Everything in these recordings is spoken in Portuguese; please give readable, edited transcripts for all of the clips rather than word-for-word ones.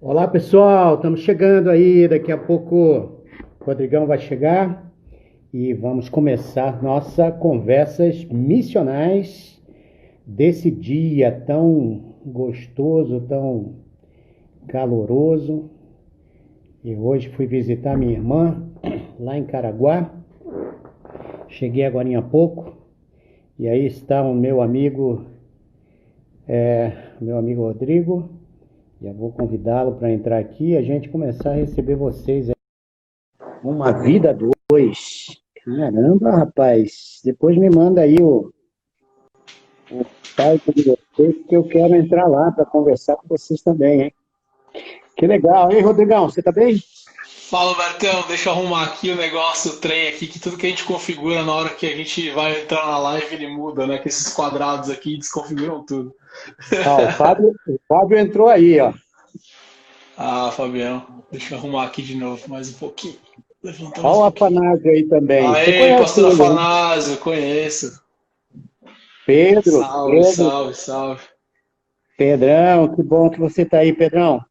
Olá pessoal, estamos chegando aí. Daqui a pouco o Rodrigão vai chegar e vamos começar nossas conversas missionais desse dia tão gostoso, tão caloroso. E hoje fui visitar minha irmã lá em Caraguá. Cheguei agora há pouco e aí está o meu amigo Rodrigo. Já vou convidá-lo para entrar aqui e a gente começar a receber vocês. Uma vida dois. Caramba, rapaz. Depois me manda aí o site de vocês, que eu quero entrar lá para conversar com vocês também, hein? Que legal, hein, Rodrigão? Você tá bem? Fala, Bertão, deixa eu arrumar aqui o negócio, o trem aqui, que tudo que a gente configura na hora que a gente vai entrar na live ele muda, né? Que esses quadrados aqui desconfiguram tudo. Ah, o Fábio entrou aí, ó. Ah, Fabião, deixa eu arrumar aqui de novo mais um pouquinho. Levantar Olha mais um o pouquinho. Afanásio aí também. Você Aê, conhece pastor ele, né? Afanásio, conheço. Pedro, Salve, Pedro, salve, salve. Pedrão, que bom que você tá aí, Pedrão.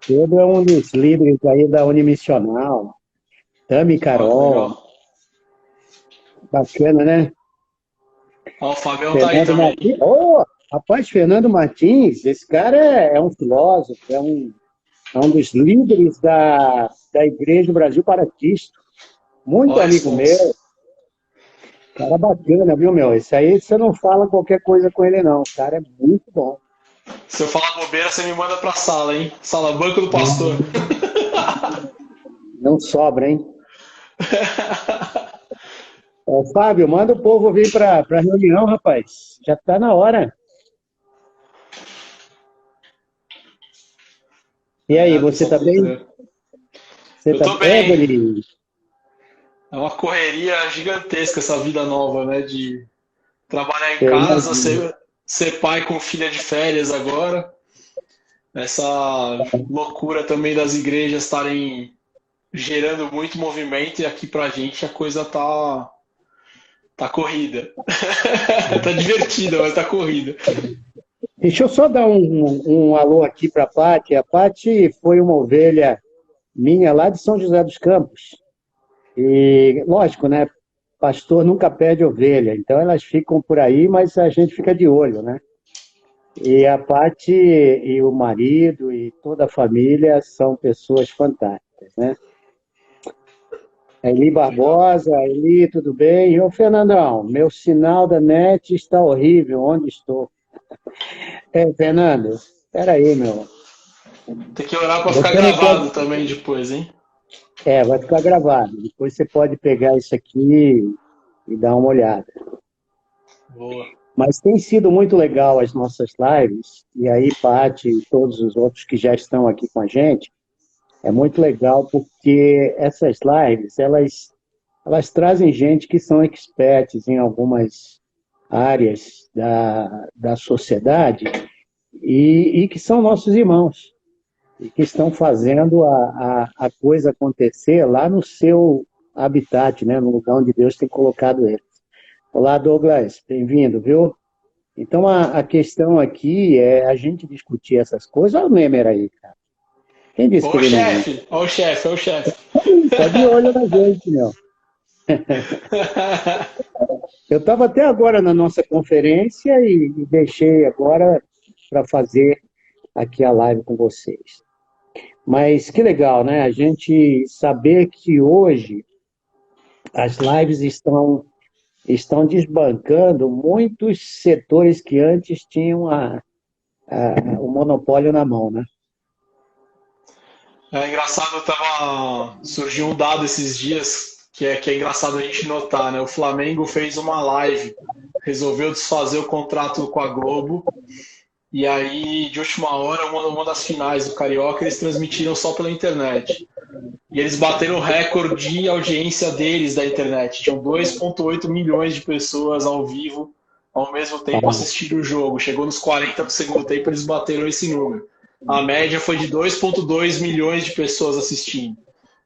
Pedro é um dos líderes aí da Unimissional. Tami Ó, que Carol, legal. bacana, né? Ó, o Fabião tá aí Fernando também. Martins. Oh, rapaz, Fernando Martins, esse cara é um filósofo, é um dos líderes da Igreja Brasil para Cristo. Ó, Muito a amigo meu, responsa. cara bacana, viu, meu? Esse aí você não fala qualquer coisa com ele, não. O cara é muito bom. Se eu falar bobeira, você me manda pra sala, hein? Sala banco do pastor. Não sobra, hein? Ó, Fábio, manda o povo vir para a reunião, rapaz. Já está na hora. E aí, É, você pessoal, tá tô bem? entrando. Você Eu tá... tô É, bem. guri. É uma correria gigantesca essa vida nova, né? De trabalhar em Eu casa, imagino. ser pai com filha de férias agora. Essa loucura também das igrejas estarem gerando muito movimento e aqui pra gente a coisa tá corrida. Tá divertida, mas tá corrida. Deixa eu só dar um alô aqui para a Paty. A Paty foi uma ovelha minha lá de São José dos Campos. E, lógico, né? Pastor nunca perde ovelha. Então elas ficam por aí, mas a gente fica de olho, né? E a Paty e o marido e toda a família são pessoas fantásticas, né? A Eli Legal. Barbosa, a Eli, tudo bem? E ô, Fernandão, meu sinal da net está horrível. Onde estou? É, Fernando, espera aí, meu. Tem que orar pra ficar Você não gravado pode. também depois, hein? Vai ficar gravado. Depois você pode pegar isso aqui e dar uma olhada. Boa. Mas tem sido muito legal as nossas lives, e aí, Paty e todos os outros que já estão aqui com a gente, é muito legal porque essas lives, elas trazem gente que são experts em algumas áreas da sociedade e que são nossos irmãos, e que estão fazendo a coisa acontecer lá no seu habitat, né, no lugar onde Deus tem colocado ele. Olá, Douglas, bem-vindo, viu? Então, a questão aqui é a gente discutir essas coisas. Olha o Nemer aí, cara. Quem disse Ó que o ele não vem? chefe, ó o chefe, ó o chefe. Tá de olho na gente, meu. Eu estava até agora na nossa conferência e deixei agora para fazer aqui a live com vocês. Mas que legal, né? A gente saber que hoje as lives estão desbancando muitos setores que antes tinham o monopólio na mão, né? É engraçado, surgiu um dado esses dias que é engraçado a gente notar, né? O Flamengo fez uma live, resolveu desfazer o contrato com a Globo, e aí, de última hora, uma das finais do Carioca, eles transmitiram só pela internet. E eles bateram o recorde de audiência deles da internet. Tinham 2,8 milhões de pessoas ao vivo ao mesmo tempo assistindo o jogo. Chegou nos 40 do segundo tempo, eles bateram esse número. A média foi de 2,2 milhões de pessoas assistindo.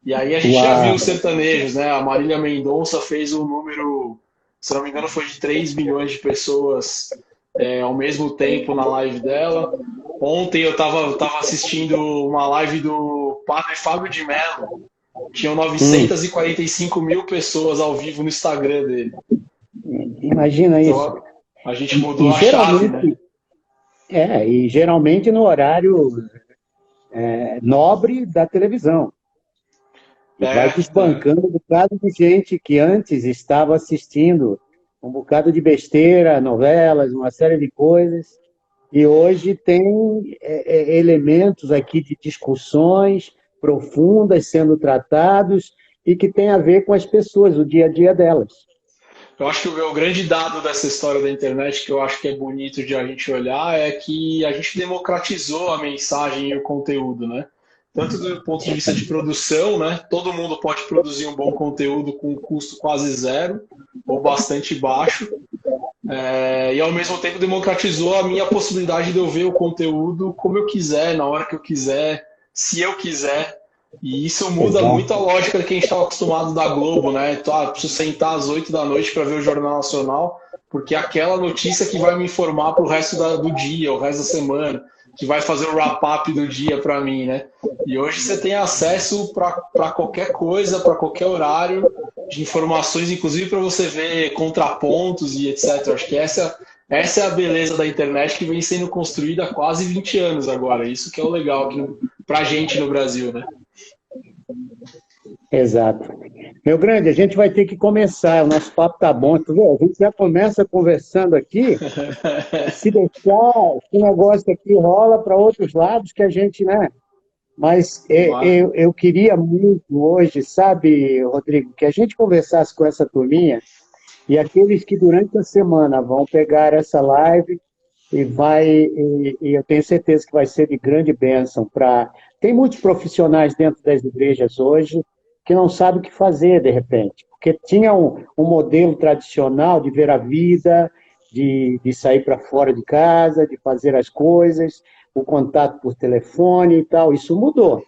E aí a gente já viu Uau, os sertanejos, né? A Marília Mendonça fez um número, se não me engano, foi de 3 milhões de pessoas ao mesmo tempo na live dela. Ontem eu tava assistindo uma live do Padre Fábio de Mello. Tinham Hum, 945 mil pessoas ao vivo no Instagram dele. imagina isso. Então a gente mudou E a chave, né? geralmente no horário nobre da televisão. E vai É. desbancando um bocado de gente que antes estava assistindo um bocado de besteira, novelas, uma série de coisas, e hoje tem elementos aqui de discussões profundas sendo tratados e que tem a ver com as pessoas, o dia a dia delas. Eu acho que o meu grande dado dessa história da internet, que eu acho que é bonito de a gente olhar, é que a gente democratizou a mensagem e o conteúdo, né? Tanto do ponto de vista de produção, né? Todo mundo pode produzir um bom conteúdo com um custo quase zero ou bastante baixo, e ao mesmo tempo democratizou a minha possibilidade de eu ver o conteúdo como eu quiser, na hora que eu quiser, se eu quiser. E isso muda muito a Exato. lógica que a gente estava acostumado da Globo, né? Então, preciso sentar às 8 da noite para ver o Jornal Nacional, porque é aquela notícia que vai me informar para o resto do dia, o resto da semana, que vai fazer o wrap-up do dia para mim, né? E hoje você tem acesso para qualquer coisa, para qualquer horário, de informações, inclusive para você ver contrapontos e etc. Acho que essa é a beleza da internet que vem sendo construída há quase 20 anos agora. Isso que é o legal aqui para a gente no Brasil, né? Exato. Meu grande, a gente vai ter que começar, o nosso papo tá bom, tu vê? A gente já começa conversando aqui, se deixar, esse negócio aqui rola para outros lados que a gente, né? Mas eu queria muito hoje, sabe, Rodrigo, que a gente conversasse com essa turminha e aqueles que durante a semana vão pegar essa live e eu tenho certeza que vai ser de grande bênção para. Tem muitos profissionais dentro das igrejas hoje que não sabem o que fazer de repente, porque tinha um modelo tradicional de ver a vida, de sair para fora de casa, de fazer as coisas, o contato por telefone e tal. Isso mudou.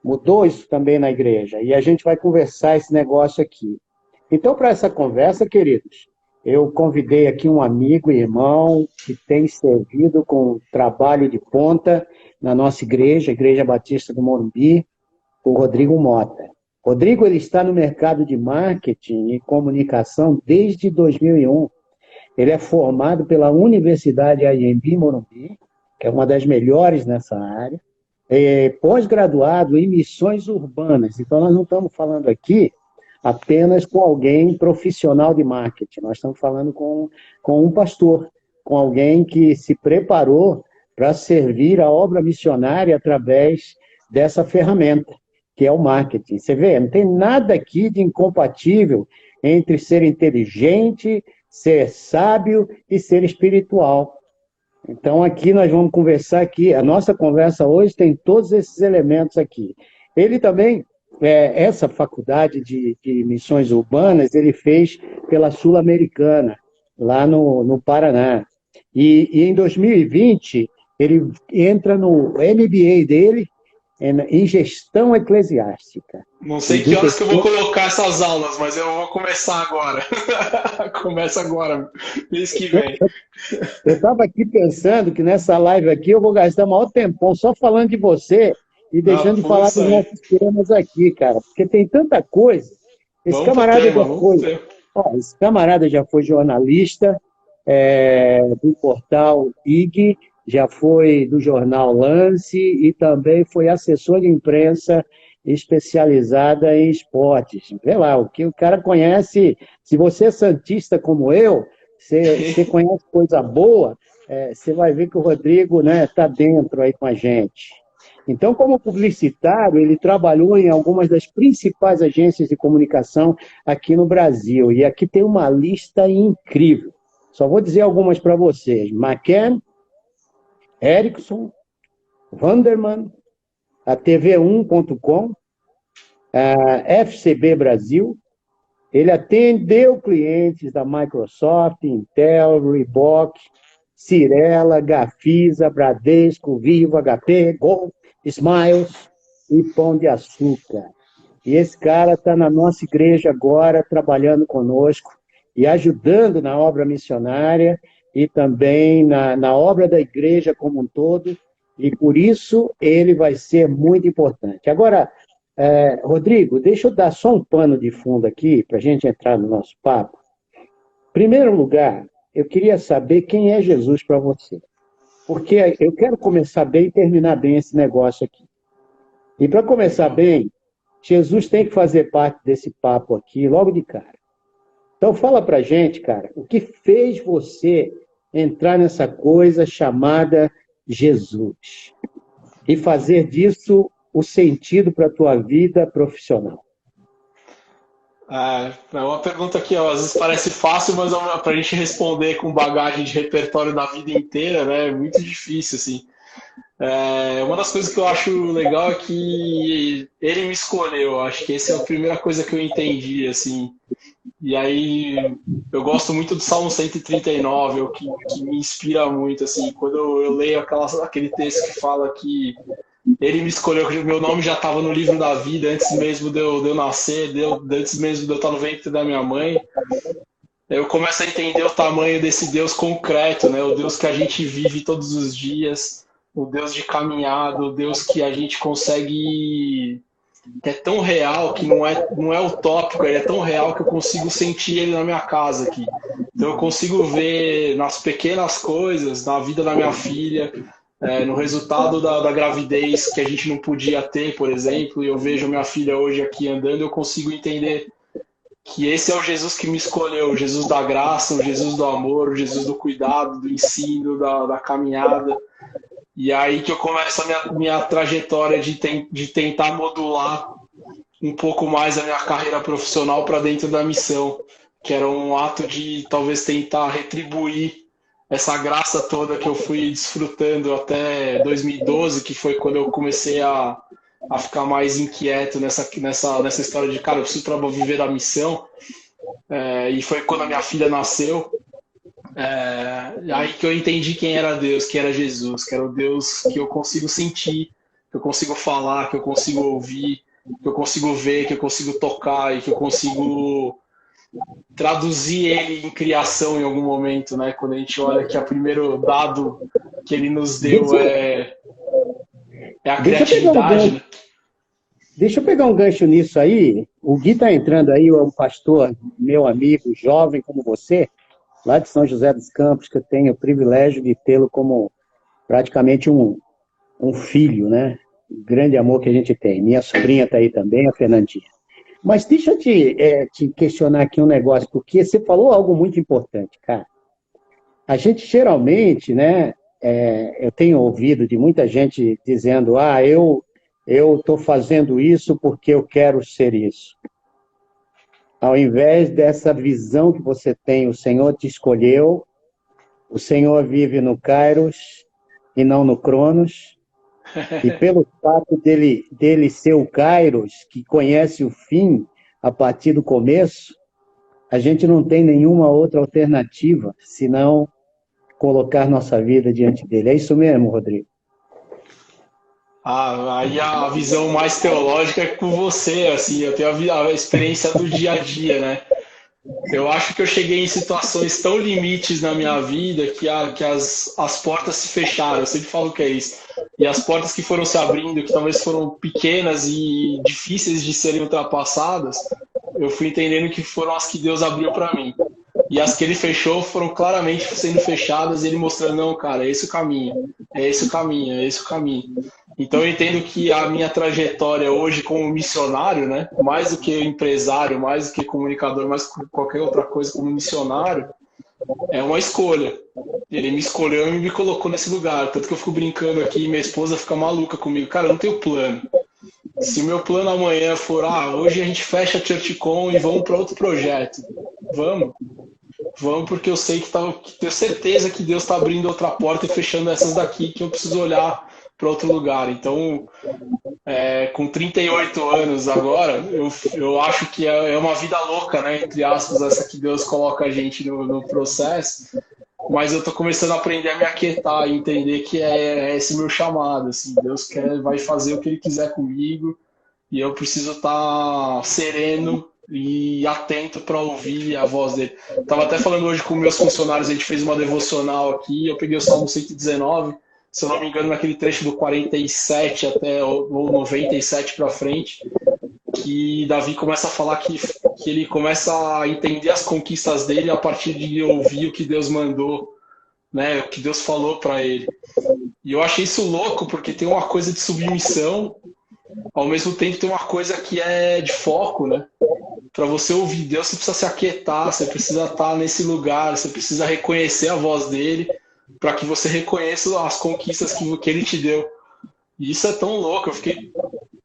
Mudou isso também na igreja. E a gente vai conversar esse negócio aqui. Então, para essa conversa, queridos, eu convidei aqui um amigo e irmão que tem servido com trabalho de ponta na nossa igreja, Igreja Batista do Morumbi, o Rodrigo Mota. Rodrigo, ele está no mercado de marketing e comunicação desde 2001. Ele é formado pela Universidade IMB Morumbi, que é uma das melhores nessa área, pós-graduado em missões urbanas. Então, nós não estamos falando aqui apenas com alguém profissional de marketing, nós estamos falando com um pastor, com alguém que se preparou para servir a obra missionária através dessa ferramenta, que é o marketing. Você vê, não tem nada aqui de incompatível entre ser inteligente, ser sábio e ser espiritual. Então, aqui nós vamos conversar aqui, a nossa conversa hoje tem todos esses elementos aqui. Ele também, essa faculdade de missões urbanas, ele fez pela Sul-Americana, lá no Paraná. E em 2020, ele entra no MBA dele em gestão eclesiástica. Não E sei que do horas que eu vou terceiro, colocar essas aulas, mas eu vou começar agora. Começa agora, mês que vem. eu estava aqui pensando que nessa live aqui eu vou gastar o maior tempão só falando de você e Não, deixando de foi falar isso dos aí. nossos temas aqui, cara, porque tem tanta coisa. Esse Vamos pro camarada tema, já vamos pro foi, tema. ó, esse camarada já foi jornalista do portal IG, já foi do jornal Lance e também foi assessor de imprensa especializada em esportes. Vê lá, o que o cara conhece, se você é santista como eu, você conhece coisa boa, você vai ver que o Rodrigo, né, está dentro aí com a gente. Então, como publicitário, ele trabalhou em algumas das principais agências de comunicação aqui no Brasil. E aqui tem uma lista incrível. Só vou dizer algumas para vocês. McCann, Ericsson, Vanderman, a TV1.com, a FCB Brasil. Ele atendeu clientes da Microsoft, Intel, Reebok, Cirela, Gafisa, Bradesco, Vivo, HP, Gol, Smiles e Pão de Açúcar. E esse cara está na nossa igreja agora, trabalhando conosco e ajudando na obra missionária e também na obra da igreja como um todo. E por isso ele vai ser muito importante. Agora, Rodrigo, deixa eu dar só um pano de fundo aqui para a gente entrar no nosso papo. Em primeiro lugar, eu queria saber quem é Jesus para você. Porque eu quero começar bem e terminar bem esse negócio aqui. E para começar bem, Jesus tem que fazer parte desse papo aqui logo de cara. Então fala para gente, cara, o que fez você entrar nessa coisa chamada Jesus e fazer disso o sentido para a tua vida profissional? É uma pergunta que ó, às vezes parece fácil, mas para a gente responder com bagagem de repertório da vida inteira, né, é muito difícil, assim. Uma das coisas que eu acho legal é que ele me escolheu. Acho que essa é a primeira coisa que eu entendi, assim. E aí eu gosto muito do Salmo 139, que me inspira muito, assim. Quando eu leio aquele texto que fala que ele me escolheu, que o meu nome já estava no livro da vida antes mesmo de eu nascer, antes mesmo de eu estar no ventre da minha mãe. Eu começo a entender o tamanho desse Deus concreto, né? O Deus que a gente vive todos os dias, o Deus de caminhada, o Deus que a gente consegue, que é tão real, que não é utópico, ele é tão real que eu consigo sentir ele na minha casa aqui. Então eu consigo ver nas pequenas coisas, na vida da minha filha, no resultado da gravidez que a gente não podia ter, por exemplo, e eu vejo minha filha hoje aqui andando, eu consigo entender que esse é o Jesus que me escolheu, o Jesus da graça, o Jesus do amor, o Jesus do cuidado, do ensino, da caminhada. E aí que eu começo a minha trajetória de tentar modular um pouco mais a minha carreira profissional para dentro da missão, que era um ato de talvez tentar retribuir essa graça toda que eu fui desfrutando até 2012, que foi quando eu comecei a ficar mais inquieto nessa história de, cara, eu preciso para viver a missão. E foi quando a minha filha nasceu. Aí que eu entendi quem era Deus, que era Jesus, que era o Deus que eu consigo sentir, que eu consigo falar, que eu consigo ouvir, que eu consigo ver, que eu consigo tocar e que eu consigo traduzir ele em criação em algum momento, né? Quando a gente olha que o primeiro dado que ele nos deu é a criatividade, né? Deixa eu pegar um gancho nisso aí. O Gui está entrando aí, é um pastor, meu amigo, jovem como você, lá de São José dos Campos, que eu tenho o privilégio de tê-lo como praticamente um filho, né? O grande amor que a gente tem. Minha sobrinha está aí também, a Fernandinha. Mas deixa eu te questionar aqui um negócio, porque você falou algo muito importante, cara. A gente geralmente, né? Eu tenho ouvido de muita gente dizendo, eu estou fazendo isso porque eu quero ser isso. Ao invés dessa visão que você tem, o Senhor te escolheu, o Senhor vive no Kairos e não no Cronos, e pelo fato dele ser o Kairos, que conhece o fim a partir do começo, a gente não tem nenhuma outra alternativa senão colocar nossa vida diante dele. É isso mesmo, Rodrigo? Aí a visão mais teológica é com você, assim, eu tenho a experiência do dia a dia, né? Eu acho que eu cheguei em situações tão limites na minha vida que as portas se fecharam. Eu sempre falo que é isso. E as portas que foram se abrindo, que talvez foram pequenas e difíceis de serem ultrapassadas, eu fui entendendo que foram as que Deus abriu para mim. E as que ele fechou foram claramente sendo fechadas, e ele mostrando, não, cara, é esse o caminho, é esse o caminho, é esse o caminho. Então eu entendo que a minha trajetória hoje como missionário, né, mais do que empresário, mais do que comunicador, mais do que qualquer outra coisa como missionário, é uma escolha. Ele me escolheu e me colocou nesse lugar. Tanto que eu fico brincando aqui e minha esposa fica maluca comigo. Cara, eu não tenho plano. Se o meu plano amanhã for, hoje a gente fecha a ChurchCon e vamos para outro projeto. Vamos. Vamos, porque eu sei que tenho certeza que Deus está abrindo outra porta e fechando essas daqui que eu preciso olhar para outro lugar. Então, com 38 anos agora, eu acho que é uma vida louca, né? Entre aspas, essa que Deus coloca a gente no processo. Mas eu estou começando a aprender a me aquietar e entender que é esse meu chamado. Assim, Deus vai fazer o que Ele quiser comigo e eu preciso estar sereno e atento para ouvir a voz dele. Estava até falando hoje com meus funcionários, a gente fez uma devocional aqui, eu peguei o Salmo 119, se eu não me engano, naquele trecho do 47 até o 97 para frente, que Davi começa a falar que ele começa a entender as conquistas dele a partir de ouvir o que Deus mandou, né, o que Deus falou para ele. E eu achei isso louco, porque tem uma coisa de submissão, ao mesmo tempo tem uma coisa que é de foco, né? Para você ouvir Deus, você precisa se aquietar, você precisa estar nesse lugar, você precisa reconhecer a voz dele, para que você reconheça as conquistas que ele te deu. E isso é tão louco, eu fiquei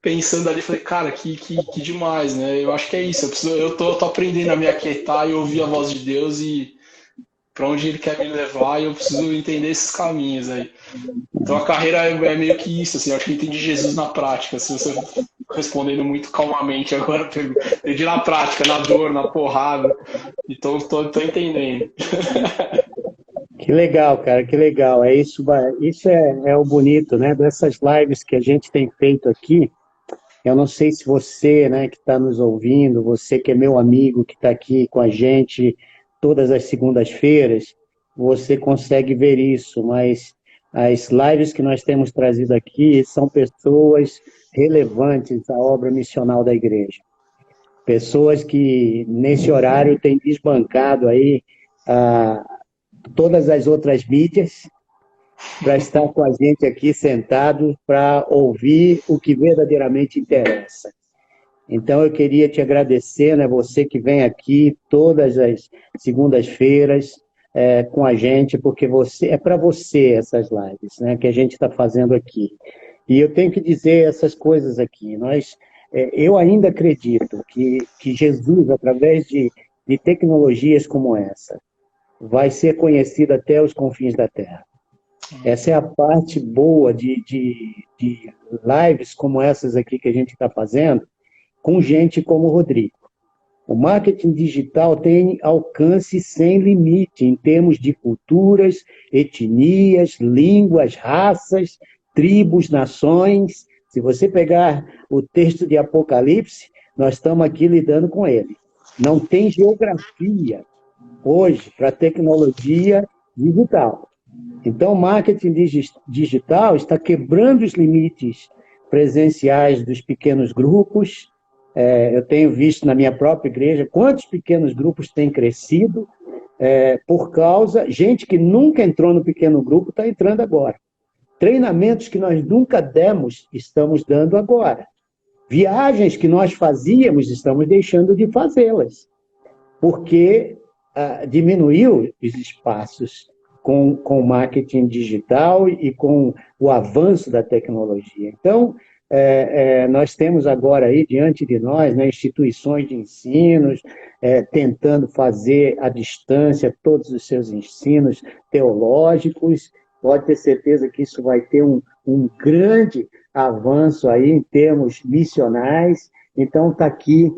pensando ali, falei, cara, que demais, né? Eu acho que é isso, eu tô aprendendo a me aquietar e ouvir a voz de Deus e para onde ele quer me levar, e eu preciso entender esses caminhos aí. Então a carreira é meio que isso, assim, eu acho que eu entendi Jesus na prática, se você respondendo muito calmamente agora, entendi na prática, na dor, na porrada, então tô entendendo. Que legal, cara, que legal. É isso, isso é o bonito, né? Dessas lives que a gente tem feito aqui. Eu não sei se você, né, que está nos ouvindo, você que é meu amigo, que está aqui com a gente todas as segundas-feiras, você consegue ver isso, mas as lives que nós temos trazido aqui são pessoas relevantes à obra missional da igreja. Pessoas que, nesse horário, têm desbancado aí ah, todas as outras mídias para estar com a gente aqui sentado para ouvir o que verdadeiramente interessa. Então, eu queria te agradecer, né, você que vem aqui todas as segundas-feiras com a gente, porque você é para você essas lives, né, que a gente está fazendo aqui. E eu tenho que dizer essas coisas aqui. Eu ainda acredito que Jesus, através de tecnologias como essa, vai ser conhecido até os confins da Terra. Essa é a parte boa de lives como essas aqui que a gente está fazendo, com gente como o Rodrigo. O marketing digital tem alcance sem limite em termos de culturas, etnias, línguas, raças, tribos, nações. Se você pegar o texto de Apocalipse, nós estamos aqui lidando com ele. Não tem geografia hoje para tecnologia digital. Então, o marketing digital está quebrando os limites presenciais dos pequenos grupos. Eu tenho visto na minha própria igreja quantos pequenos grupos têm crescido por causa... Gente que nunca entrou no pequeno grupo está entrando agora. Treinamentos que nós nunca demos, estamos dando agora. Viagens que nós fazíamos, estamos deixando de fazê-las. Porque diminuiu os espaços com o marketing digital e com o avanço da tecnologia. Então, nós temos agora aí diante de nós, né, instituições de ensinos, tentando fazer à distância todos os seus ensinos teológicos. Pode ter certeza que isso vai ter um grande avanço aí em termos missionais. Então, está aqui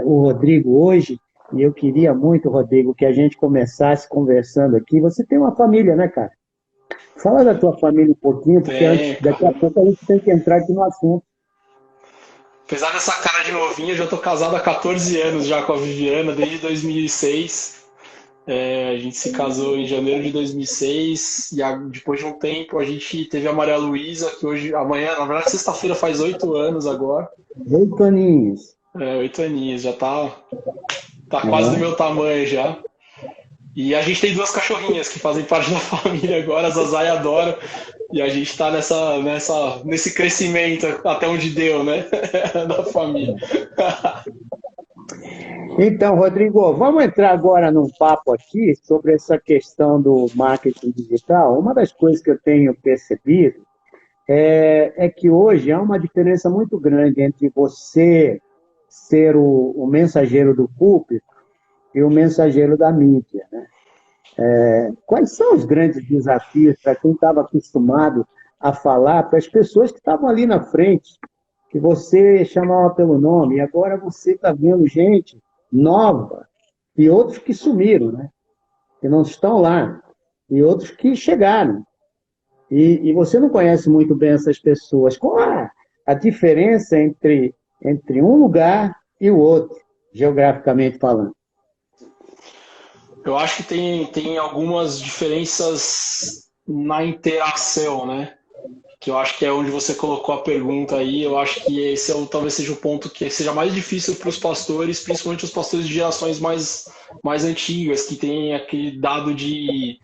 o Rodrigo hoje. E eu queria muito, Rodrigo, que a gente começasse conversando aqui. Você tem uma família, né, cara? Fala da tua família um pouquinho, porque daqui a pouco a gente tem que entrar aqui no assunto. Apesar dessa cara de novinho, eu já tô casado há 14 anos já com a Viviana, desde 2006. A gente se casou em janeiro de 2006 e depois de um tempo a gente teve a Maria Luísa, que hoje, amanhã, na verdade, sexta-feira faz 8 anos agora. 8 aninhos. 8 aninhos, já tá quase do meu tamanho já. E a gente tem 2 cachorrinhas que fazem parte da família agora, a Zazá e a Dora. E a gente tá nesse crescimento até onde deu, né? Da família. Então, Rodrigo, vamos entrar agora num papo aqui sobre essa questão do marketing digital. Uma das coisas que eu tenho percebido é que hoje há uma diferença muito grande entre você ser o mensageiro do púlpito e o mensageiro da mídia, né? Quais são os grandes desafios para quem estava acostumado a falar para as pessoas que estavam ali na frente, que você chamava pelo nome, e agora você está vendo gente nova e outros que sumiram, né? Que não estão lá, e outros que chegaram. E você não conhece muito bem essas pessoas. Qual a diferença entre um lugar e o outro, geograficamente falando? Eu acho que tem algumas diferenças na interação, né? que eu acho que é onde você colocou a pergunta aí. Eu acho que esse talvez seja o ponto que seja mais difícil para os pastores, principalmente os pastores de gerações mais antigas, que têm aquele dado de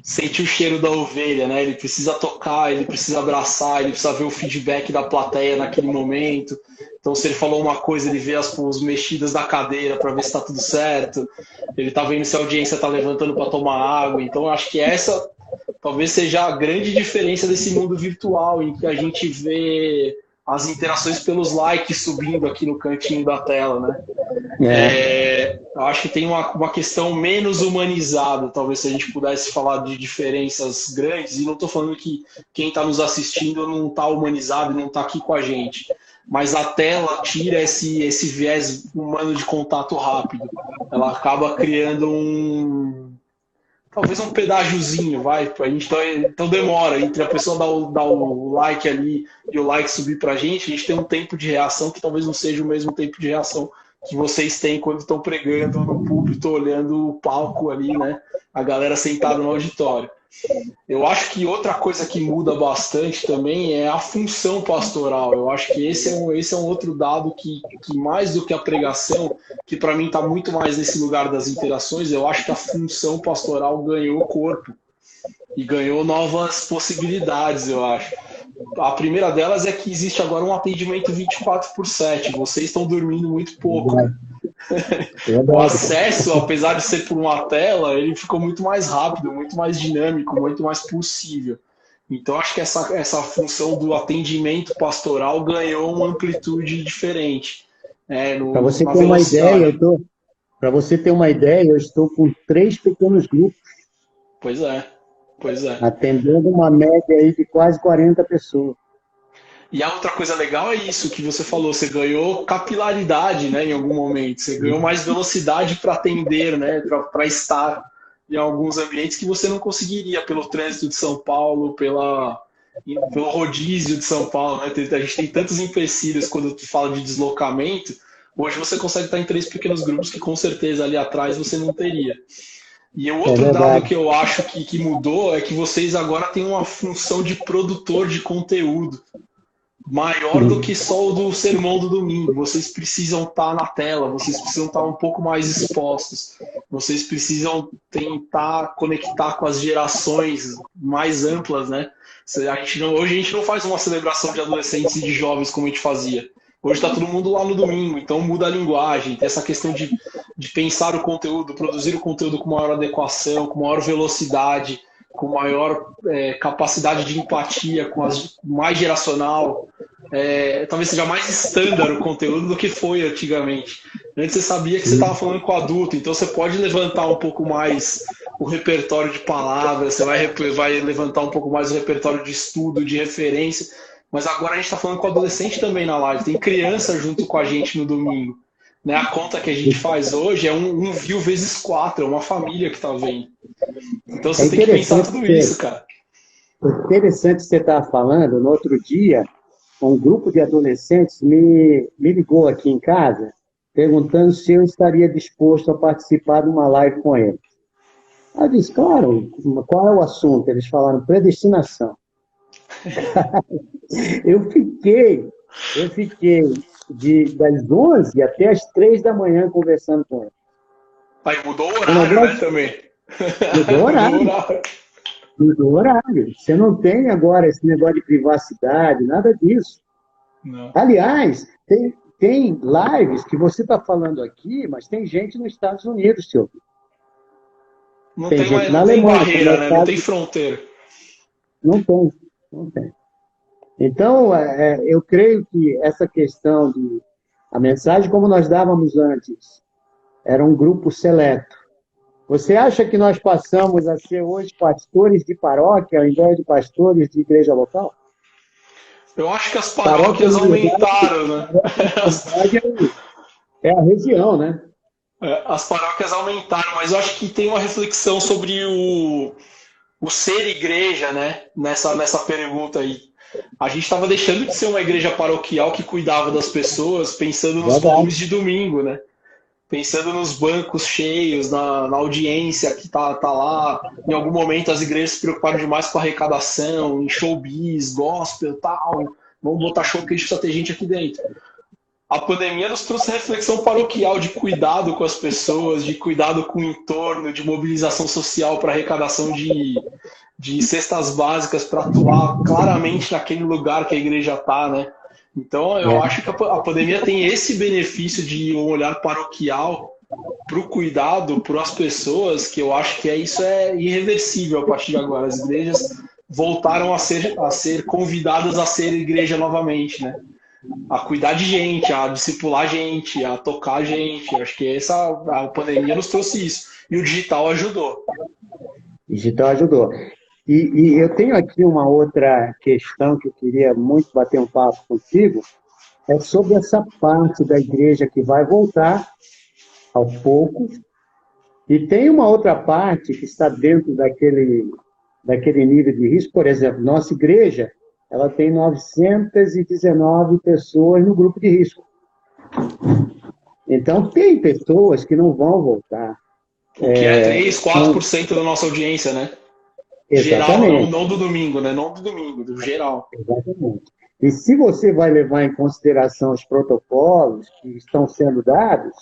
sentir o cheiro da ovelha, né? Ele precisa tocar, ele precisa abraçar, ele precisa ver o feedback da plateia naquele momento. Então, se ele falou uma coisa, ele vê as mexidas da cadeira para ver se está tudo certo. Ele está vendo se a audiência está levantando para tomar água. Então, eu acho que essa talvez seja a grande diferença desse mundo virtual, em que a gente vê as interações pelos likes subindo aqui no cantinho da tela, né? Eu acho que tem uma questão menos humanizada, talvez se a gente pudesse falar de diferenças grandes, e não estou falando que quem está nos assistindo não está humanizado e não está aqui com a gente, mas a tela tira esse viés humano de contato rápido. Ela acaba criando talvez um pedágiozinho, vai. A gente então demora entre a pessoa dar o like ali e o like subir pra gente. A gente tem um tempo de reação que talvez não seja o mesmo tempo de reação que vocês têm quando estão pregando no púlpito, olhando o palco ali, né? A galera sentada no auditório. Eu acho que outra coisa que muda bastante também é a função pastoral. Eu acho que esse é um outro dado que mais do que a pregação, que para mim está muito mais nesse lugar das interações, eu acho que a função pastoral ganhou corpo e ganhou novas possibilidades, eu acho. A primeira delas é que existe agora um atendimento 24/7. Vocês estão dormindo muito pouco. O acesso, apesar de ser por uma tela, ele ficou muito mais rápido, muito mais dinâmico, muito mais possível. Então, acho que essa função do atendimento pastoral ganhou uma amplitude diferente. Para você ter uma ideia, para você ter uma ideia, eu estou com 3 pequenos grupos. Pois é. Atendendo uma média aí de quase 40 pessoas. E a outra coisa legal é isso que você falou, você ganhou capilaridade, né, em algum momento, você ganhou mais velocidade para atender, né, para estar em alguns ambientes que você não conseguiria pelo trânsito de São Paulo, pelo rodízio de São Paulo, né? A gente tem tantos empecilhos quando tu fala de deslocamento. Hoje você consegue estar em 3 pequenos grupos que com certeza ali atrás você não teria. E o outro dado que eu acho que mudou é que vocês agora têm uma função de produtor de conteúdo maior do que só o do sermão do domingo. Vocês precisam estar na tela, vocês precisam estar um pouco mais expostos, vocês precisam tentar conectar com as gerações mais amplas, né? Hoje a gente não faz uma celebração de adolescentes e de jovens como a gente fazia. Hoje está todo mundo lá no domingo, então muda a linguagem, tem essa questão de pensar o conteúdo, produzir o conteúdo com maior adequação, com maior velocidade, com maior capacidade de empatia, mais geracional. Talvez seja mais estándar o conteúdo do que foi antigamente. Antes você sabia que você estava falando com adulto, então você pode levantar um pouco mais o repertório de palavras, você vai levantar um pouco mais o repertório de estudo, de referência, mas agora a gente está falando com adolescente também na live, tem criança junto com a gente no domingo. Né? A conta que a gente faz hoje é um view vezes 4, é uma família que está vendo. Então você tem que pensar tudo isso, cara. Interessante você estar falando. No outro dia, um grupo de adolescentes me ligou aqui em casa, perguntando se eu estaria disposto a participar de uma live com eles. Eu disse, claro, qual é o assunto? Eles falaram predestinação. Eu fiquei das 11 até as 3 da manhã conversando com eles. Aí mudou o horário, né, também. Mudou o horário. Você não tem agora esse negócio de privacidade, nada disso. Não. Aliás, tem lives que você está falando aqui, mas tem gente nos Estados Unidos, senhor. Não tem gente na Alemanha, barreira, né? Não tem fronteira. Não tem. Então, eu creio que essa questão a mensagem como nós dávamos antes, era um grupo seleto. Você acha que nós passamos a ser hoje pastores de paróquia ao invés de pastores de igreja local? Eu acho que as paróquias aumentaram, né? É a região, né? As paróquias aumentaram, mas eu acho que tem uma reflexão sobre o ser igreja, né? Nessa pergunta aí. A gente estava deixando de ser uma igreja paroquial que cuidava das pessoas pensando nos cultos de domingo, né? pensando nos bancos cheios, na audiência que tá lá. Em algum momento as igrejas se preocuparam demais com a arrecadação, em showbiz, gospel e tal. Vamos botar show que a gente precisa ter gente aqui dentro. A pandemia nos trouxe reflexão paroquial de cuidado com as pessoas, de cuidado com o entorno, de mobilização social para arrecadação de cestas básicas, para atuar claramente naquele lugar que a igreja está, né? Então, eu acho que a pandemia tem esse benefício de um olhar paroquial para o cuidado, para as pessoas, que eu acho que isso é irreversível a partir de agora. As igrejas voltaram a ser convidadas a ser igreja novamente, né? A cuidar de gente, a discipular gente, a tocar gente. Eu acho que a pandemia nos trouxe isso. E o digital ajudou. O digital ajudou. E eu tenho aqui uma outra questão que eu queria muito bater um papo contigo, é sobre essa parte da igreja que vai voltar aos poucos, e tem uma outra parte que está dentro daquele nível de risco. Por exemplo, nossa igreja, ela tem 919 pessoas no grupo de risco. Então, tem pessoas que não vão voltar. O que é 3, 4% da nossa audiência, né? Exatamente. Geral, não do domingo, né? Não do domingo, do geral. Exatamente. E se você vai levar em consideração os protocolos que estão sendo dados,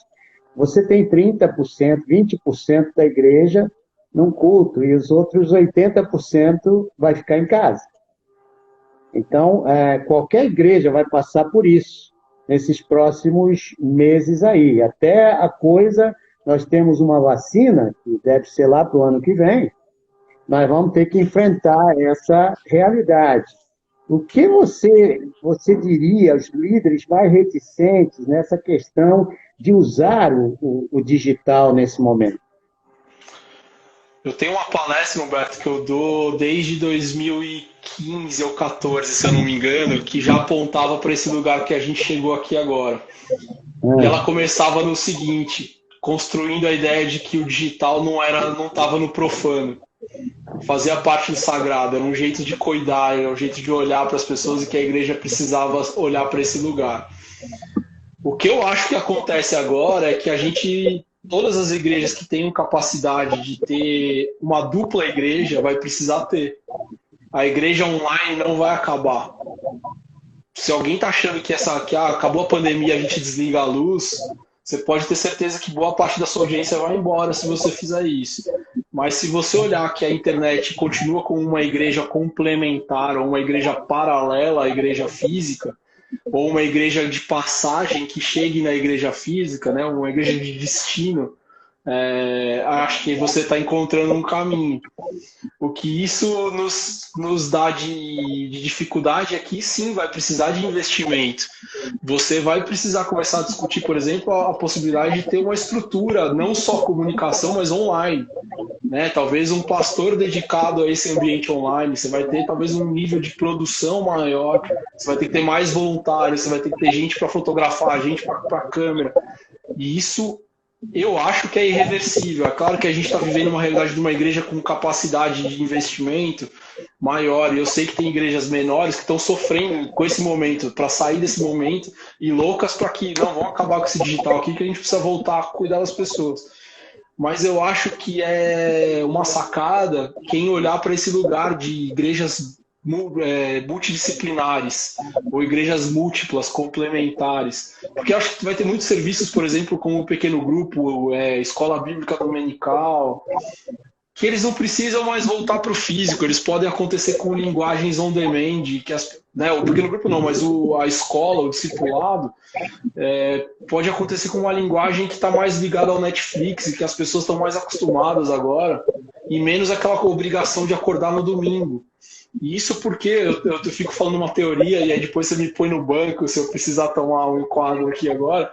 você tem 30%, 20% da igreja num culto, e os outros 80% vai ficar em casa. Então, qualquer igreja vai passar por isso nesses próximos meses aí. Até nós temos uma vacina, que deve ser lá para o ano que vem, nós vamos ter que enfrentar essa realidade. O que você diria aos líderes mais reticentes nessa questão de usar o digital nesse momento? Eu tenho uma palestra, Humberto, que eu dou desde 2015 ou 14, se eu não me engano, que já apontava para esse lugar que a gente chegou aqui agora. E ela começava no seguinte, construindo a ideia de que o digital não estava no profano. Fazia parte do sagrado, era um jeito de cuidar, era um jeito de olhar para as pessoas, e que a igreja precisava olhar para esse lugar. O que eu acho que acontece agora é que todas as igrejas que tenham capacidade de ter uma dupla igreja vai precisar ter. A igreja online não vai acabar. Se alguém está achando que acabou a pandemia, a gente desliga a luz, você pode ter certeza que boa parte da sua audiência vai embora se você fizer isso. Mas se você olhar que a internet continua como uma igreja complementar, ou uma igreja paralela à igreja física, ou uma igreja de passagem que chegue na igreja física, né, uma igreja de destino, acho que você está encontrando um caminho. O que isso nos dá de dificuldade é que sim, vai precisar de investimento. Você vai precisar começar a discutir, por exemplo, a possibilidade de ter uma estrutura, não só comunicação, mas online. Né? Talvez um pastor dedicado a esse ambiente online, você vai ter talvez um nível de produção maior, você vai ter que ter mais voluntários, você vai ter que ter gente para fotografar, gente para câmera. E isso eu acho que é irreversível. É claro que a gente está vivendo uma realidade de uma igreja com capacidade de investimento maior, e eu sei que tem igrejas menores que estão sofrendo com esse momento, para sair desse momento, e loucas para que não vão acabar com esse digital aqui, que a gente precisa voltar a cuidar das pessoas. Mas eu acho que é uma sacada quem olhar para esse lugar de igrejas multidisciplinares ou igrejas múltiplas, complementares. Porque eu acho que vai ter muitos serviços, por exemplo, como o pequeno grupo, escola bíblica dominical, que eles não precisam mais voltar para o físico, eles podem acontecer com linguagens on demand, o pequeno grupo não, mas a escola, o discipulado, pode acontecer com uma linguagem que está mais ligada ao Netflix e que as pessoas estão mais acostumadas agora, e menos aquela obrigação de acordar no domingo. E isso porque eu fico falando uma teoria, e aí depois você me põe no banco se eu precisar tomar um enquadro aqui agora,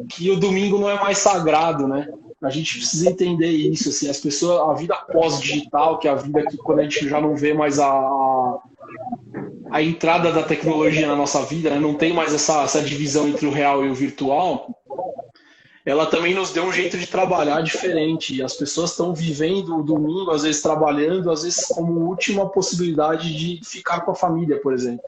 que o domingo não é mais sagrado, né? A gente precisa entender isso, assim, as pessoas, a vida pós-digital, que é a vida que quando a gente já não vê mais a entrada da tecnologia na nossa vida, né? Não tem mais essa divisão entre o real e o virtual, ela também nos deu um jeito de trabalhar diferente. E as pessoas estão vivendo o domingo, às vezes trabalhando, às vezes como última possibilidade de ficar com a família, por exemplo.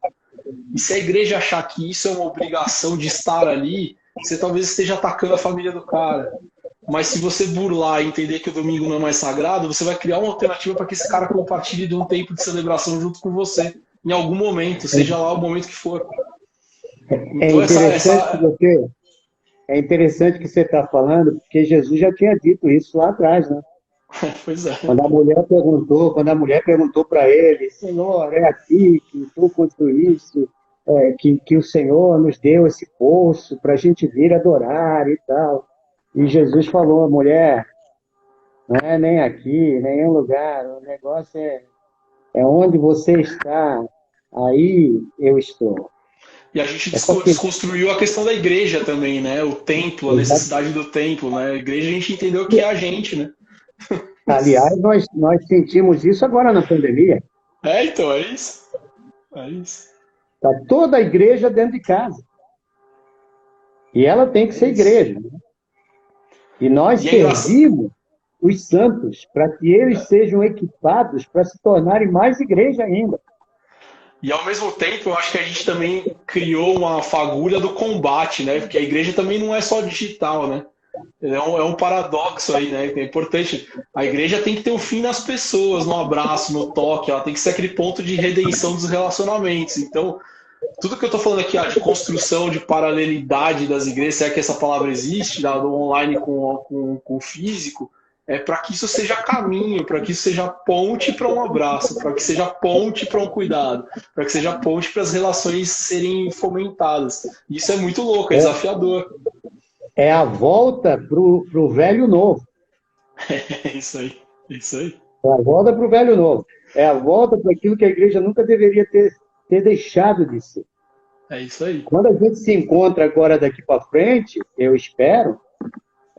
E se a igreja achar que isso é uma obrigação de estar ali, você talvez esteja atacando a família do cara. Mas se você burlar e entender que o domingo não é mais sagrado, você vai criar uma alternativa para que esse cara compartilhe de um tempo de celebração junto com você, em algum momento, seja lá o momento que for. É Então, é interessante que você está falando, porque Jesus já tinha dito isso lá atrás, né? Pois é. Quando a mulher perguntou para ele, Senhor, é aqui que tu construíste, que o Senhor nos deu esse poço para a gente vir adorar e tal. E Jesus falou, mulher, não é nem aqui, nenhum lugar, o negócio é onde você está, aí eu estou. E a gente É porque, desconstruiu a questão da igreja também, né? O templo, a necessidade do templo, né? A igreja a gente entendeu que é a gente, né? aliás, nós sentimos isso agora na pandemia. Então, é isso. É isso. Está toda a igreja dentro de casa. E ela tem que ser igreja. Né? E nós servimos os santos para que eles sejam equipados para se tornarem mais igreja ainda. E ao mesmo tempo, eu acho que a gente também criou uma fagulha do combate, né? Porque a igreja também não é só digital, né? É um paradoxo aí, né? É importante. A igreja tem que ter um fim nas pessoas, no abraço, no toque. Ela tem que ser aquele ponto de redenção dos relacionamentos. Então, tudo que eu estou falando aqui, de construção de paralelidade das igrejas, se é que essa palavra existe, do online com o físico, é para que isso seja caminho, para que isso seja ponte para um abraço, para que seja ponte para um cuidado, para que seja ponte para as relações serem fomentadas. Isso é muito louco, é desafiador. É a volta para o velho novo. É isso aí, é isso aí. É a volta para o velho novo. É a volta para aquilo que a igreja nunca deveria ter deixado de ser. É isso aí. Quando a gente se encontra agora daqui para frente, eu espero,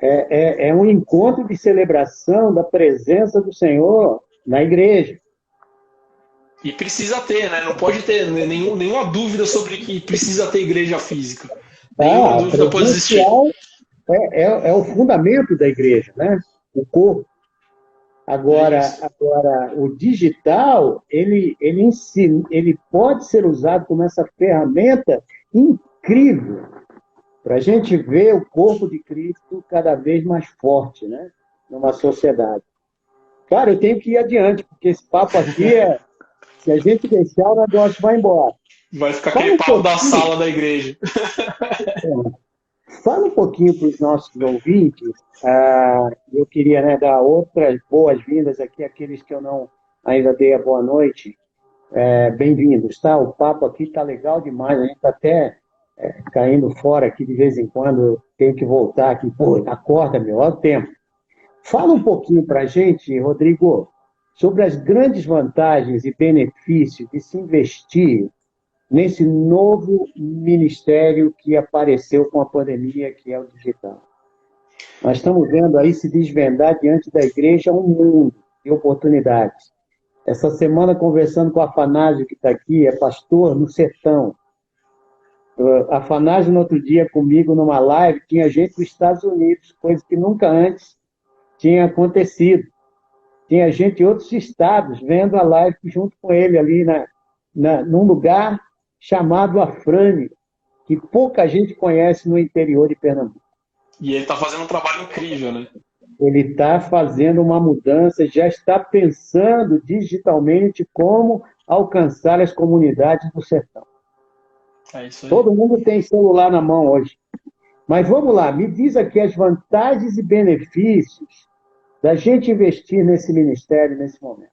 é um encontro de celebração da presença do Senhor na igreja. E precisa ter, né? Não pode ter nenhuma dúvida sobre que precisa ter igreja física. Nenhuma dúvida pode existir. É o fundamento da igreja, né? O corpo. Agora, o digital, ele pode ser usado como essa ferramenta incrível para a gente ver o corpo de Cristo cada vez mais forte, né? Numa sociedade. Cara, eu tenho que ir adiante, porque esse papo aqui se a gente deixar, o negócio vai embora. Vai ficar aquele papo da sala da igreja. Fala um pouquinho para os nossos ouvintes. Eu queria, né, dar outras boas-vindas aqui, àqueles que eu não ainda dei a boa noite. Bem-vindos, tá? O papo aqui está legal demais. A gente está até caindo fora aqui de vez em quando. Eu tenho que voltar aqui. Pô, acorda, meu, olha o tempo. Fala um pouquinho para a gente, Rodrigo, sobre as grandes vantagens e benefícios de se investir nesse novo ministério que apareceu com a pandemia, que é o digital. Nós estamos vendo aí se desvendar diante da igreja um mundo de oportunidades. Essa semana, conversando com o Afanásio, que está aqui, é pastor no sertão. Afanásio, no outro dia, comigo, numa live, tinha gente dos Estados Unidos, coisa que nunca antes tinha acontecido. Tinha gente de outros estados vendo a live junto com ele ali num lugar chamado Afrânio, que pouca gente conhece no interior de Pernambuco. E ele está fazendo um trabalho incrível, né? Ele está fazendo uma mudança, já está pensando digitalmente como alcançar as comunidades do sertão. É isso aí. Todo mundo tem celular na mão hoje. Mas vamos lá, me diz aqui as vantagens e benefícios da gente investir nesse ministério nesse momento.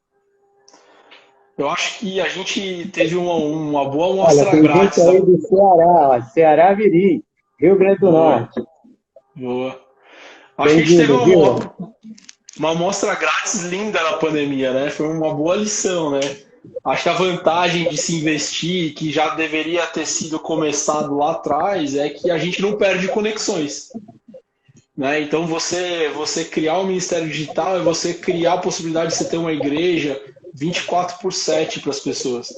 Eu acho que a gente teve uma boa amostra tem grátis. Gente aí do Ceará, Ceará Mirim, Rio Grande do Norte. Boa. Acho que a gente teve uma amostra grátis linda na pandemia, né? Foi uma boa lição, né? Acho que a vantagem de se investir, que já deveria ter sido começado lá atrás, é que a gente não perde conexões. Né? Então, você criar um ministério digital é você criar a possibilidade de você ter uma igreja 24/7 para as pessoas.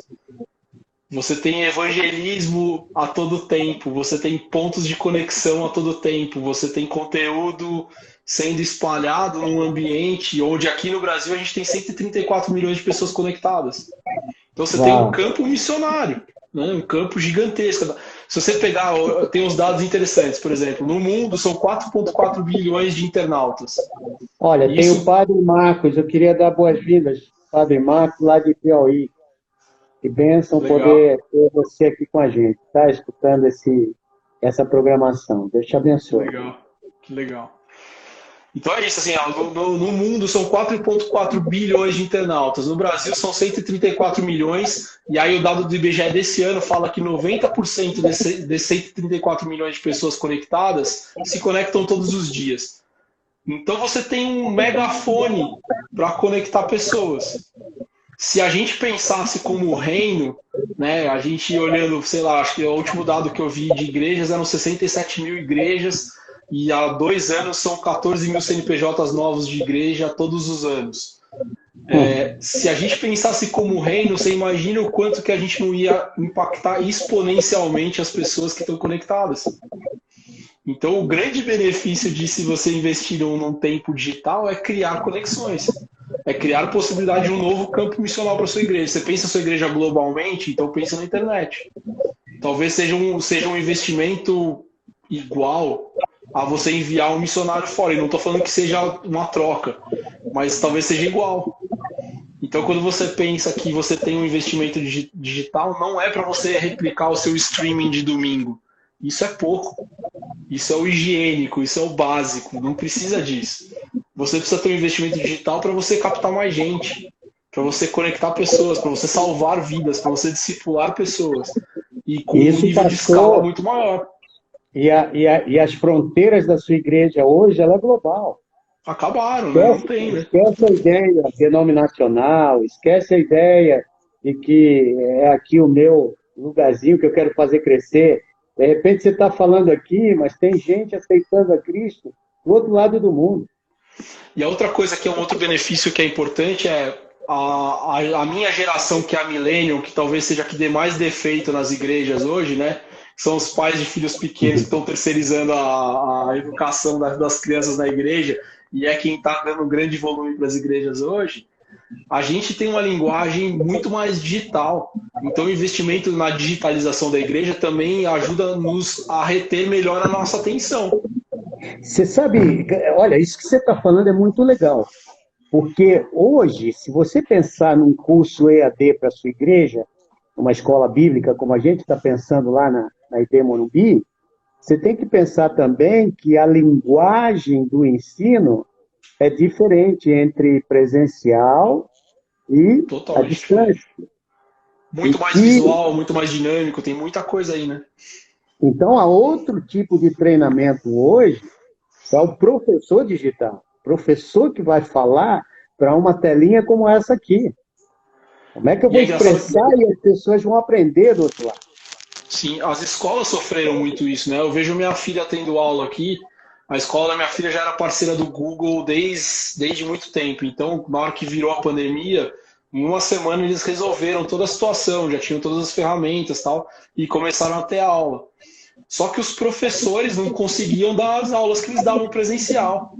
Você tem evangelismo a todo tempo, você tem pontos de conexão a todo tempo, você tem conteúdo sendo espalhado num ambiente onde aqui no Brasil a gente tem 134 milhões de pessoas conectadas. Então você tem um campo missionário, né? Um campo gigantesco. Se você pegar, tem uns dados interessantes, por exemplo, no mundo são 4,4 bilhões de internautas. Olha, tem o Isso, Padre Marcos, eu queria dar boas-vindas, Padre Marcos, lá de Piauí. Que bênção legal, poder ter você aqui com a gente, tá? Escutando essa programação. Deus te que abençoe. legal, que legal. Então é isso, assim, ó, no mundo são 4,4 bilhões de internautas, no Brasil são 134 milhões, e aí o dado do IBGE desse ano fala que 90% desses 134 milhões de pessoas conectadas se conectam todos os dias. Então você tem um megafone para conectar pessoas. Se a gente pensasse como reino, né, a gente olhando, sei lá, acho que o último dado que eu vi de igrejas eram 67 mil igrejas, e há 2 anos são 14 mil CNPJs novos de igreja todos os anos. Se a gente pensasse como reino, você imagina o quanto que a gente não ia impactar exponencialmente as pessoas que estão conectadas. Então, o grande benefício de se você investir num tempo digital é criar conexões. É criar possibilidade de um novo campo missional para a sua igreja. Você pensa a sua igreja globalmente, então pensa na internet. Talvez seja um investimento igual a você enviar um missionário fora. E não estou falando que seja uma troca, mas talvez seja igual. Então, quando você pensa que você tem um investimento digital, não é para você replicar o seu streaming de domingo. Isso é pouco. Isso é o higiênico, isso é o básico. Não precisa disso. Você precisa ter um investimento digital para você captar mais gente, para você conectar pessoas, para você salvar vidas, para você discipular pessoas. E com um Isso, nível de escala pastor, muito maior. e as fronteiras da sua igreja hoje, ela é global. Acabaram, né? Não Esquece, tem, né? esquece a ideia denominacional, esquece a ideia de que é aqui o meu lugarzinho que eu quero fazer crescer. De repente você está falando aqui, mas tem gente aceitando a Cristo do outro lado do mundo. E a outra coisa que é um outro benefício que é importante é a minha geração, que é a Millennium, que talvez seja a que dê mais defeito nas igrejas hoje, né? São os pais de filhos pequenos que estão terceirizando a educação das crianças na igreja, e é quem está dando grande volume para as igrejas hoje. A gente tem uma linguagem muito mais digital. Então, o investimento na digitalização da igreja também ajuda-nos a reter melhor a nossa atenção. Você sabe, olha, isso que você está falando é muito legal, porque hoje, se você pensar num curso EAD para a sua igreja, uma escola bíblica, como a gente está pensando lá na ID Morumbi, você tem que pensar também que a linguagem do ensino é diferente entre presencial e a Totalmente diferente. distância. E Muito mais que, visual, muito mais dinâmico, tem muita coisa aí, né? então, há outro tipo de treinamento hoje, é o professor digital. Professor que vai falar para uma telinha como essa aqui. Como é que eu E vou é engraçado que, expressar e as pessoas vão aprender do outro lado? sim, as escolas sofreram muito isso, né? Eu vejo minha filha tendo aula aqui, a escola da minha filha já era parceira do Google desde muito tempo. Então, na hora que virou a pandemia, em uma semana eles resolveram toda a situação, já tinham todas as ferramentas e tal, e começaram a ter aula. Só que os professores não conseguiam dar as aulas que eles davam presencial.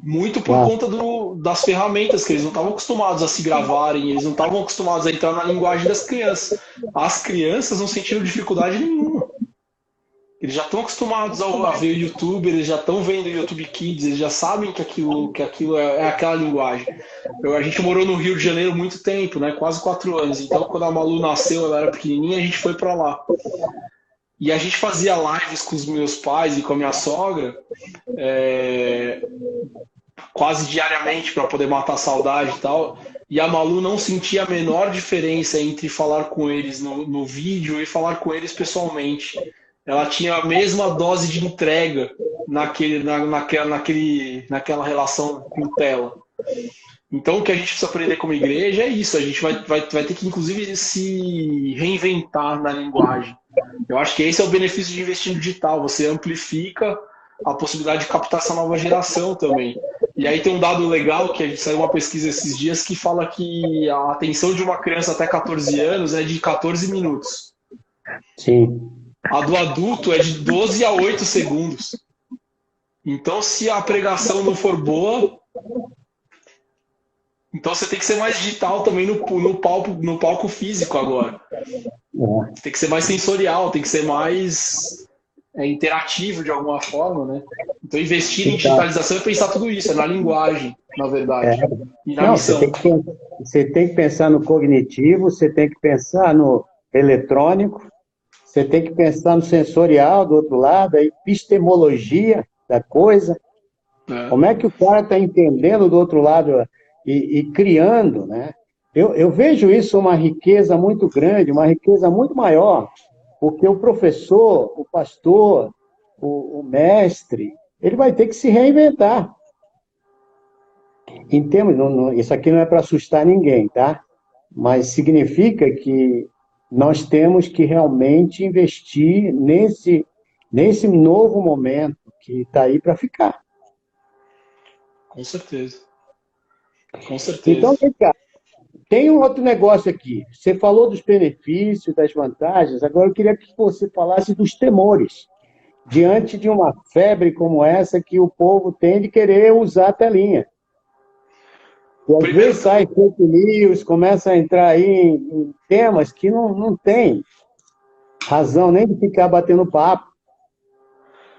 Muito por Ah, conta das ferramentas, que eles não estavam acostumados a se gravarem, eles não estavam acostumados a entrar na linguagem das crianças. As crianças não sentiram dificuldade nenhuma. Eles já estão acostumados a ver o YouTube, eles já estão vendo o YouTube Kids, eles já sabem que aquilo é aquela linguagem. A gente morou no Rio de Janeiro muito tempo, né? Quase 4 anos. Então, quando a Malu nasceu, ela era pequenininha, a gente foi para lá. E a gente fazia lives com os meus pais e com a minha sogra, quase diariamente para poder matar a saudade e tal. E a Malu não sentia a menor diferença entre falar com eles no vídeo e falar com eles pessoalmente. Ela tinha a mesma dose de entrega naquela relação com tela. Então, o que a gente precisa aprender como igreja é isso. A gente vai ter que, inclusive, se reinventar na linguagem. Eu acho que esse é o benefício de investir no digital. Você amplifica a possibilidade de captar essa nova geração também. E aí tem um dado legal, que a gente saiu uma pesquisa esses dias, que fala que a atenção de uma criança até 14 anos é de 14 minutos. sim. A do adulto é de 12 a 8 segundos. Então, se a pregação não for boa, Então você tem que ser mais digital também no palco físico agora. É. Tem que ser mais sensorial, tem que ser mais interativo de alguma forma, né? Então investir em Então, digitalização é pensar tudo isso, é na linguagem, na é, verdade, e na não, missão. você tem que pensar no cognitivo, você tem que pensar no eletrônico, você tem que pensar no sensorial do outro lado, a epistemologia da coisa. Né? Como é que o cara está entendendo do outro lado e criando, né? Eu vejo isso uma riqueza muito grande, uma riqueza muito maior, porque o professor, o pastor, o mestre, ele vai ter que se reinventar. Em termos, isso aqui não é para assustar ninguém, tá? Mas significa que nós temos que realmente investir nesse novo momento que está aí para ficar. Com certeza, com Então, certeza. vem cá, tem um outro negócio aqui. Você falou dos benefícios, das vantagens, agora eu queria que você falasse dos temores. Diante de uma febre como essa que o povo tem de querer usar a telinha. E às Primeiro, vezes sai fake news, começa a entrar aí em temas que não tem razão nem de ficar batendo papo.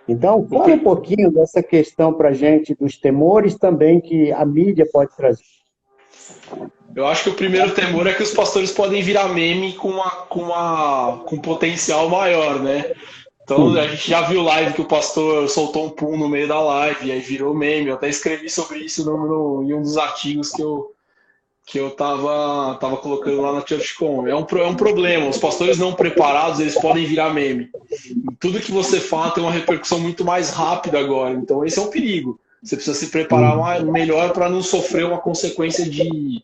Então, o fala um pri- pouquinho dessa questão para a gente, dos temores também que a mídia pode trazer. eu acho que o primeiro temor é que os pastores podem virar meme com potencial maior, né? Então a gente já viu live que o pastor soltou um pum no meio da live, e aí virou meme. Eu até escrevi sobre isso em um dos artigos que eu tava colocando lá na ChurchCon. É um problema. Os pastores não preparados, eles podem virar meme. Tudo que você fala tem uma repercussão muito mais rápida agora. Então esse é um perigo. Você precisa se preparar melhor para não sofrer uma consequência de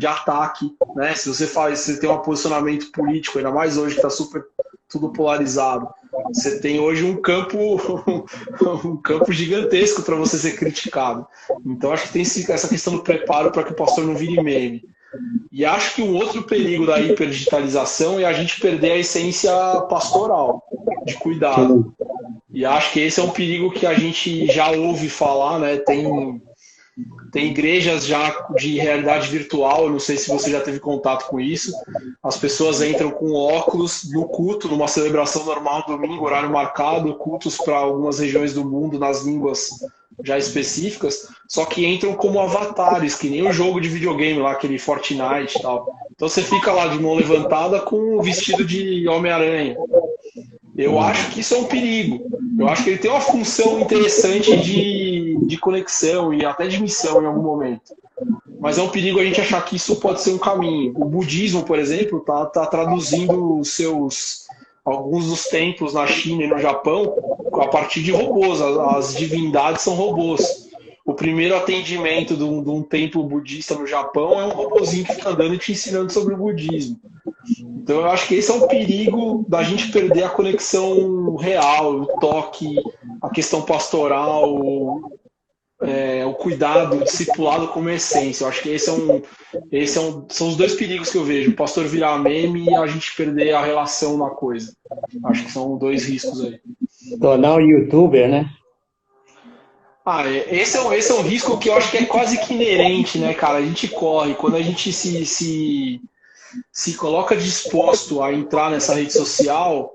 ataque, né? Se você faz, se você tem um posicionamento político, ainda mais hoje que está super tudo polarizado. Você tem hoje um campo um campo gigantesco para você ser criticado. Então acho que tem essa questão do preparo para que o pastor não vire meme. E acho que um outro perigo da hiperdigitalização é a gente perder a essência pastoral, de cuidado. Sim. E acho que esse é um perigo que a gente já ouve falar, né? Tem igrejas já de realidade virtual, eu não sei se você já teve contato com isso. As pessoas entram com óculos no culto, numa celebração normal, domingo, horário marcado, cultos para algumas regiões do mundo nas línguas já específicas, só que entram como avatares, que nem o jogo de videogame lá, aquele Fortnite e tal. Então você fica lá de mão levantada com o vestido de Homem-Aranha. Eu acho que isso é um perigo. Eu acho que ele tem uma função interessante de conexão e até de missão em algum momento. Mas é um perigo a gente achar que isso pode ser um caminho. O budismo, por exemplo, tá traduzindo alguns dos templos na China e no Japão a partir de robôs. As divindades são robôs. O primeiro atendimento de um templo budista no Japão é um robozinho que fica andando e te ensinando sobre o budismo. Então eu acho que esse é um perigo da gente perder a conexão real, o toque, a questão pastoral, o cuidado, o discipulado como essência. Eu acho que são os dois perigos que eu vejo. O pastor virar meme e a gente perder a relação na coisa. Acho que são dois riscos aí. Tornar um youtuber, né? Esse é um risco que eu acho que é quase que inerente, né, cara? A gente corre. Quando a gente se coloca disposto a entrar nessa rede social,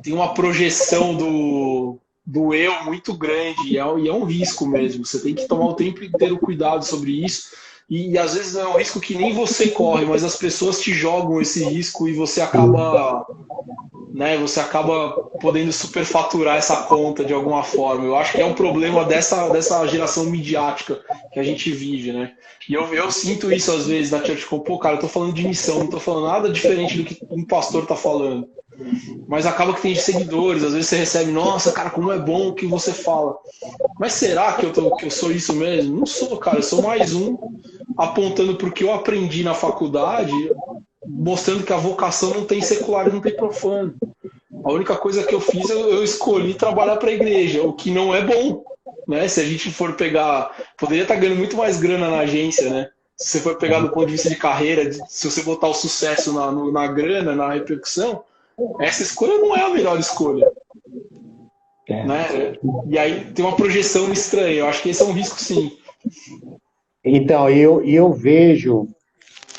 tem uma projeção do eu muito grande e é um risco mesmo. Você tem que tomar o tempo inteiro cuidado sobre isso. E às vezes é um risco que nem você corre, mas as pessoas te jogam esse risco e você acaba, né, você acaba podendo superfaturar essa conta de alguma forma. Eu acho que é um problema dessa geração midiática que a gente vive, né? E eu sinto isso às vezes na church, pô, cara, eu tô falando de missão, não tô falando nada diferente do que um pastor tá falando. Mas acaba que tem seguidores, às vezes você recebe, nossa, cara, como é bom o que você fala. Mas será que eu sou isso mesmo? Não sou, cara, eu sou mais um apontando para o que eu aprendi na faculdade, mostrando que a vocação não tem secular e não tem profano. A única coisa que eu fiz, eu escolhi trabalhar para a igreja, o que não é bom, né? Se a gente for pegar, poderia estar ganhando muito mais grana na agência, né? Se você for pegar do ponto de vista de carreira, se você botar o sucesso na grana, na repercussão, essa escolha não é a melhor escolha, É. né? E aí tem uma projeção estranha. Eu acho que esse é um risco, sim. Então, eu vejo,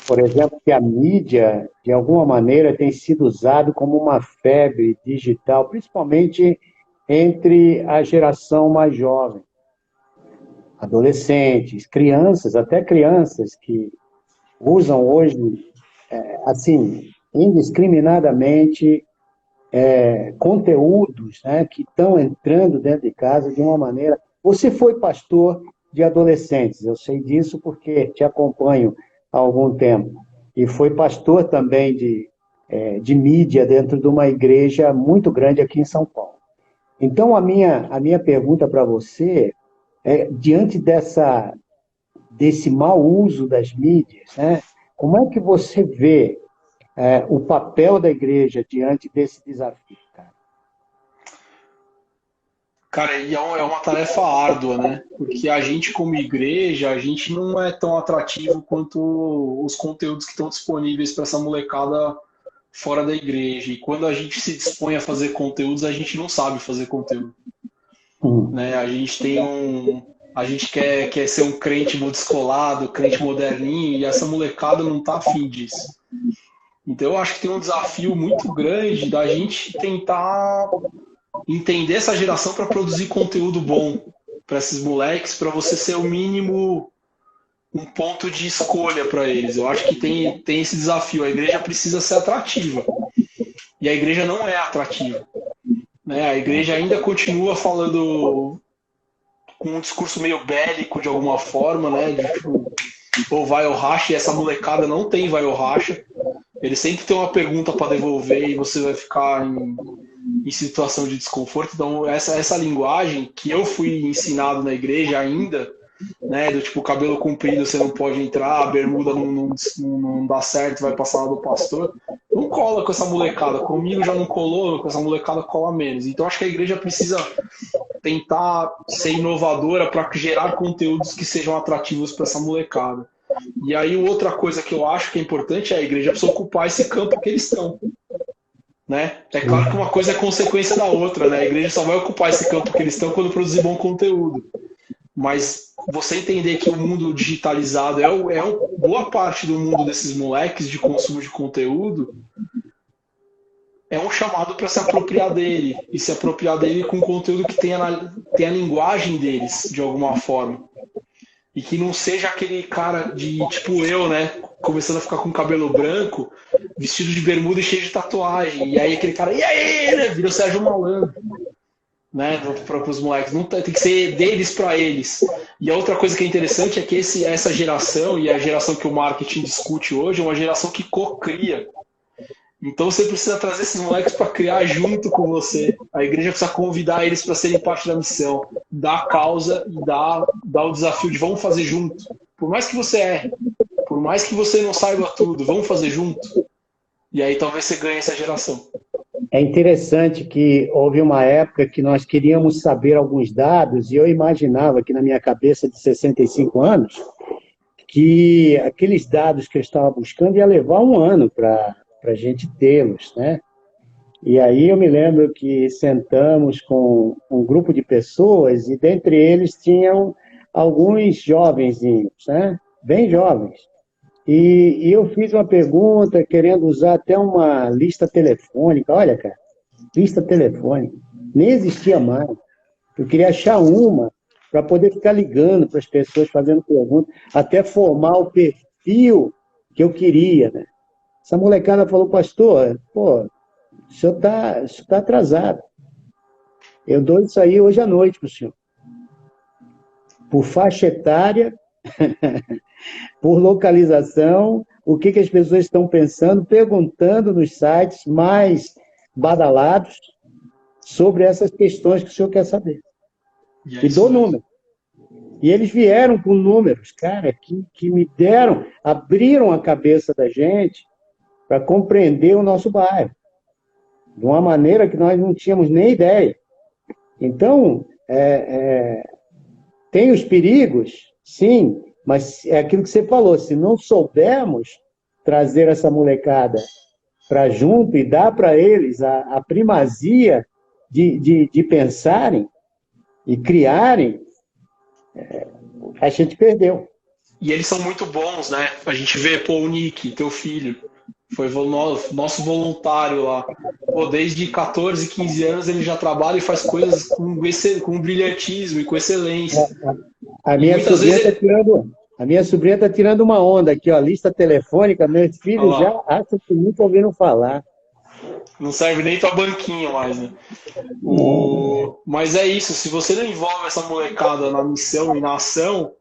por exemplo, que a mídia, de alguma maneira, tem sido usado como uma febre digital, principalmente entre a geração mais jovem, adolescentes, crianças, até crianças que usam hoje, assim, indiscriminadamente, conteúdos, né, que estão entrando dentro de casa de uma maneira. Você foi pastor de adolescentes, eu sei disso porque te acompanho há algum tempo. E foi pastor também de mídia dentro de uma igreja muito grande aqui em São Paulo. Então, a minha pergunta para você é, diante desse mau uso das mídias, né, como é que você vê o papel da igreja diante desse desafio, cara? Cara, e é uma tarefa árdua, né? Porque a gente, como igreja, a gente não é tão atrativo quanto os conteúdos que estão disponíveis para essa molecada fora da igreja. E quando a gente se dispõe a fazer conteúdos, a gente não sabe fazer conteúdo, Hum. né? A gente quer ser um crente descolado, crente moderninho, e essa molecada não tá afim disso. Então eu acho que tem um desafio muito grande da gente tentar entender essa geração para produzir conteúdo bom para esses moleques, para você ser o mínimo um ponto de escolha para eles. Eu acho que tem esse desafio. A igreja precisa ser atrativa. E a igreja não é atrativa. Né? A igreja ainda continua falando com um discurso meio bélico de alguma forma, né? De, tipo, ou vai ou racha, e essa molecada não tem vai ou racha. Ele sempre tem uma pergunta para devolver e você vai ficar em situação de desconforto. Então, essa linguagem que eu fui ensinado na igreja ainda, né, do tipo, cabelo comprido você não pode entrar, a bermuda não dá certo, vai passar lá do pastor, não cola com essa molecada. Comigo já não colou, com essa molecada cola menos. Então, acho que a igreja precisa tentar ser inovadora para gerar conteúdos que sejam atrativos para essa molecada. E aí, outra coisa que eu acho que é importante é a igreja precisa ocupar esse campo que eles estão. Né? É claro que uma coisa é consequência da outra, né? A igreja só vai ocupar esse campo que eles estão quando produzir bom conteúdo. Mas você entender que o mundo digitalizado boa parte do mundo desses moleques de consumo de conteúdo é um chamado para se apropriar dele e se apropriar dele com conteúdo que tenha a linguagem deles de alguma forma. E que não seja aquele cara de, tipo eu, né? Começando a ficar com cabelo branco, vestido de bermuda e cheio de tatuagem. E aí aquele cara, e aí, né? Vira o Sérgio Malandro, né? Para os moleques. Não tem que ser deles para eles. E a outra coisa que é interessante é que essa geração, e a geração que o marketing discute hoje, é uma geração que co-cria. Então você precisa trazer esses moleques para criar junto com você. A igreja precisa convidar eles para serem parte da missão, dar a causa e dar o desafio de vamos fazer junto. Por mais que você erre, por mais que você não saiba tudo, vamos fazer junto. E aí talvez você ganhe essa geração. É interessante que houve uma época que nós queríamos saber alguns dados e eu imaginava que na minha cabeça de 65 anos que aqueles dados que eu estava buscando ia levar um ano para a gente tê-los, né? E aí eu me lembro que sentamos com um grupo de pessoas e dentre eles tinham alguns jovenzinhos, né? Bem jovens. E eu fiz uma pergunta querendo usar até uma lista telefônica. Olha, cara, lista telefônica. Nem existia mais. Eu queria achar uma para poder ficar ligando para as pessoas, fazendo perguntas, até formar o perfil que eu queria, né? Essa molecada falou, pastor, pô, o senhor tá atrasado. Eu dou isso aí hoje à noite para o senhor. Por faixa etária, por localização, o que as pessoas estão pensando, perguntando nos sites mais badalados sobre essas questões que o senhor quer saber. E E dou número. E eles vieram com números, cara, que me deram, abriram a cabeça da gente para compreender o nosso bairro, de uma maneira que nós não tínhamos nem ideia. Então, tem os perigos, sim, mas é aquilo que você falou, se não soubermos trazer essa molecada para junto e dar para eles a primazia de pensarem e criarem, a gente perdeu. E eles são muito bons, né? A gente vê, pô, o Nick, teu filho, foi nosso voluntário lá. Pô, desde 14, 15 anos ele já trabalha e faz coisas com brilhantismo e com excelência. A E minha muitas sobrinha vezes está tirando, a minha sobrinha tá tirando uma onda aqui, ó, lista telefônica, meus olha filhos já lá, acham que nunca ouviram falar. não serve nem tua banquinha mais, né? Mas é isso, se você não envolve essa molecada na missão e na ação,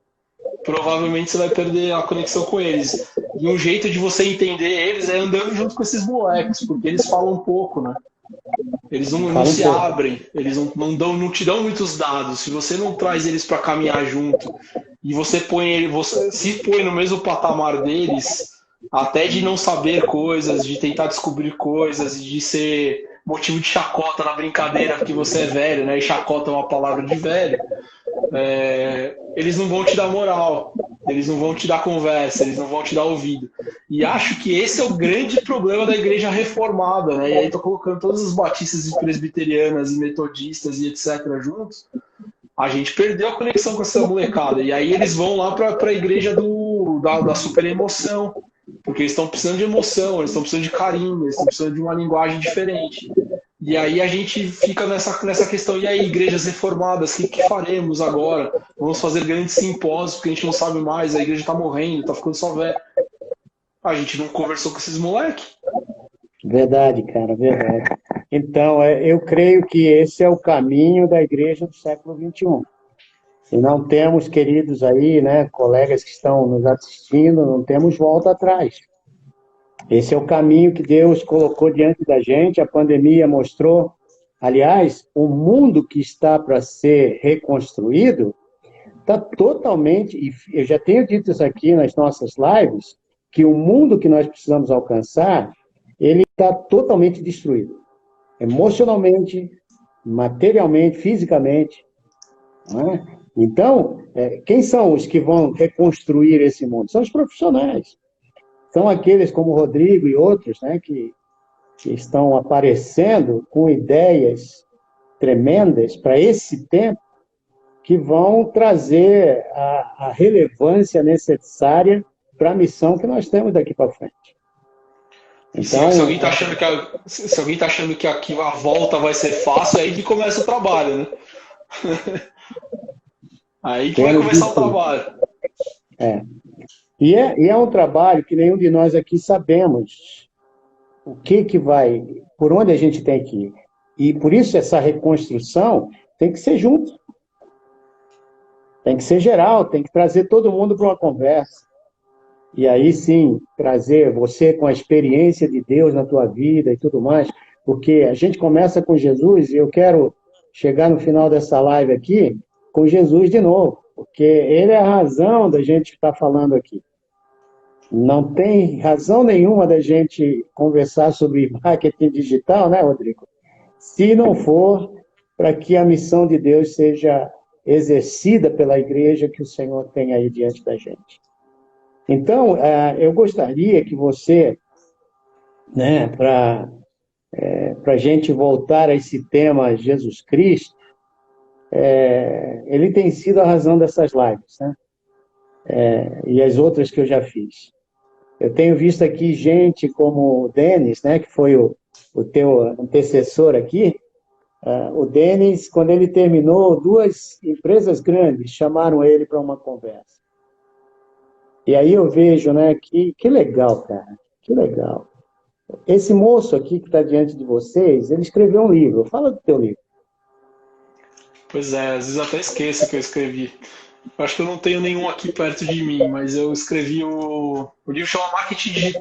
provavelmente você vai perder a conexão com eles. E um jeito de você entender eles é andando junto com esses moleques, porque eles falam um pouco, né? Eles não Fala um se pouco. abrem, eles não te dão muitos dados. Se você não traz eles para caminhar junto e você se põe no mesmo patamar deles, até de não saber coisas, de tentar descobrir coisas, de ser motivo de chacota na brincadeira porque você é velho, né? E chacota é uma palavra de velho. Eles não vão te dar moral, eles não vão te dar conversa, eles não vão te dar ouvido. E acho que esse é o grande problema da igreja reformada, né? E aí tô colocando todas as batistas e presbiterianas e metodistas e etc. juntos. A gente perdeu a conexão com essa molecada. E aí eles vão lá para a igreja da super emoção, porque eles estão precisando de emoção, eles estão precisando de carinho, eles estão precisando de uma linguagem diferente. E aí a gente fica nessa questão, e aí, igrejas reformadas, o que faremos agora? Vamos fazer grandes simpósios, porque a gente não sabe mais, a igreja está morrendo, está ficando só velha. A gente não conversou com esses moleques. Verdade, cara, verdade. Então, eu creio que esse é o caminho da igreja do século XXI. Se não temos, queridos aí, né, colegas que estão nos assistindo, não temos volta atrás. Esse é o caminho que Deus colocou diante da gente, a pandemia mostrou. Aliás, o mundo que está para ser reconstruído está totalmente, e eu já tenho dito isso aqui nas nossas lives, que o mundo que nós precisamos alcançar, ele está totalmente destruído. Emocionalmente, materialmente, fisicamente. Não é? Então, quem são os que vão reconstruir esse mundo? São os profissionais. São aqueles como o Rodrigo e outros, né, que estão aparecendo com ideias tremendas para esse tempo, que vão trazer a relevância necessária para a missão que nós temos daqui para frente. Então, se alguém Então, está achando se alguém tá achando que aqui a volta vai ser fácil, é aí que começa o trabalho, né? Aí que vai temos começar o visto. trabalho. E é um trabalho que nenhum de nós aqui sabemos o que vai, por onde a gente tem que ir. E por isso essa reconstrução tem que ser junto, tem que ser geral, tem que trazer todo mundo para uma conversa. E aí sim, trazer você com a experiência de Deus na tua vida e tudo mais, porque a gente começa com Jesus e eu quero chegar no final dessa live aqui com Jesus de novo, porque ele é a razão da gente estar falando aqui. Não tem razão nenhuma da gente conversar sobre marketing digital, né, Rodrigo? Se não for para que a missão de Deus seja exercida pela igreja que o Senhor tem aí diante da gente. Então, eu gostaria que você, né, para a gente voltar a esse tema Jesus Cristo, ele tem sido a razão dessas lives, né? E as outras que eu já fiz. Eu tenho visto aqui gente como o Denis, né, que foi o teu antecessor aqui. O Denis, quando ele terminou, 2 empresas grandes chamaram ele para uma conversa. E aí eu vejo, né, que legal, cara, que legal. Esse moço aqui que está diante de vocês, ele escreveu um livro. Fala do teu livro. Pois é, às vezes eu até esqueço que eu escrevi. Eu acho que eu não tenho nenhum aqui perto de mim, mas eu escrevi o livro chama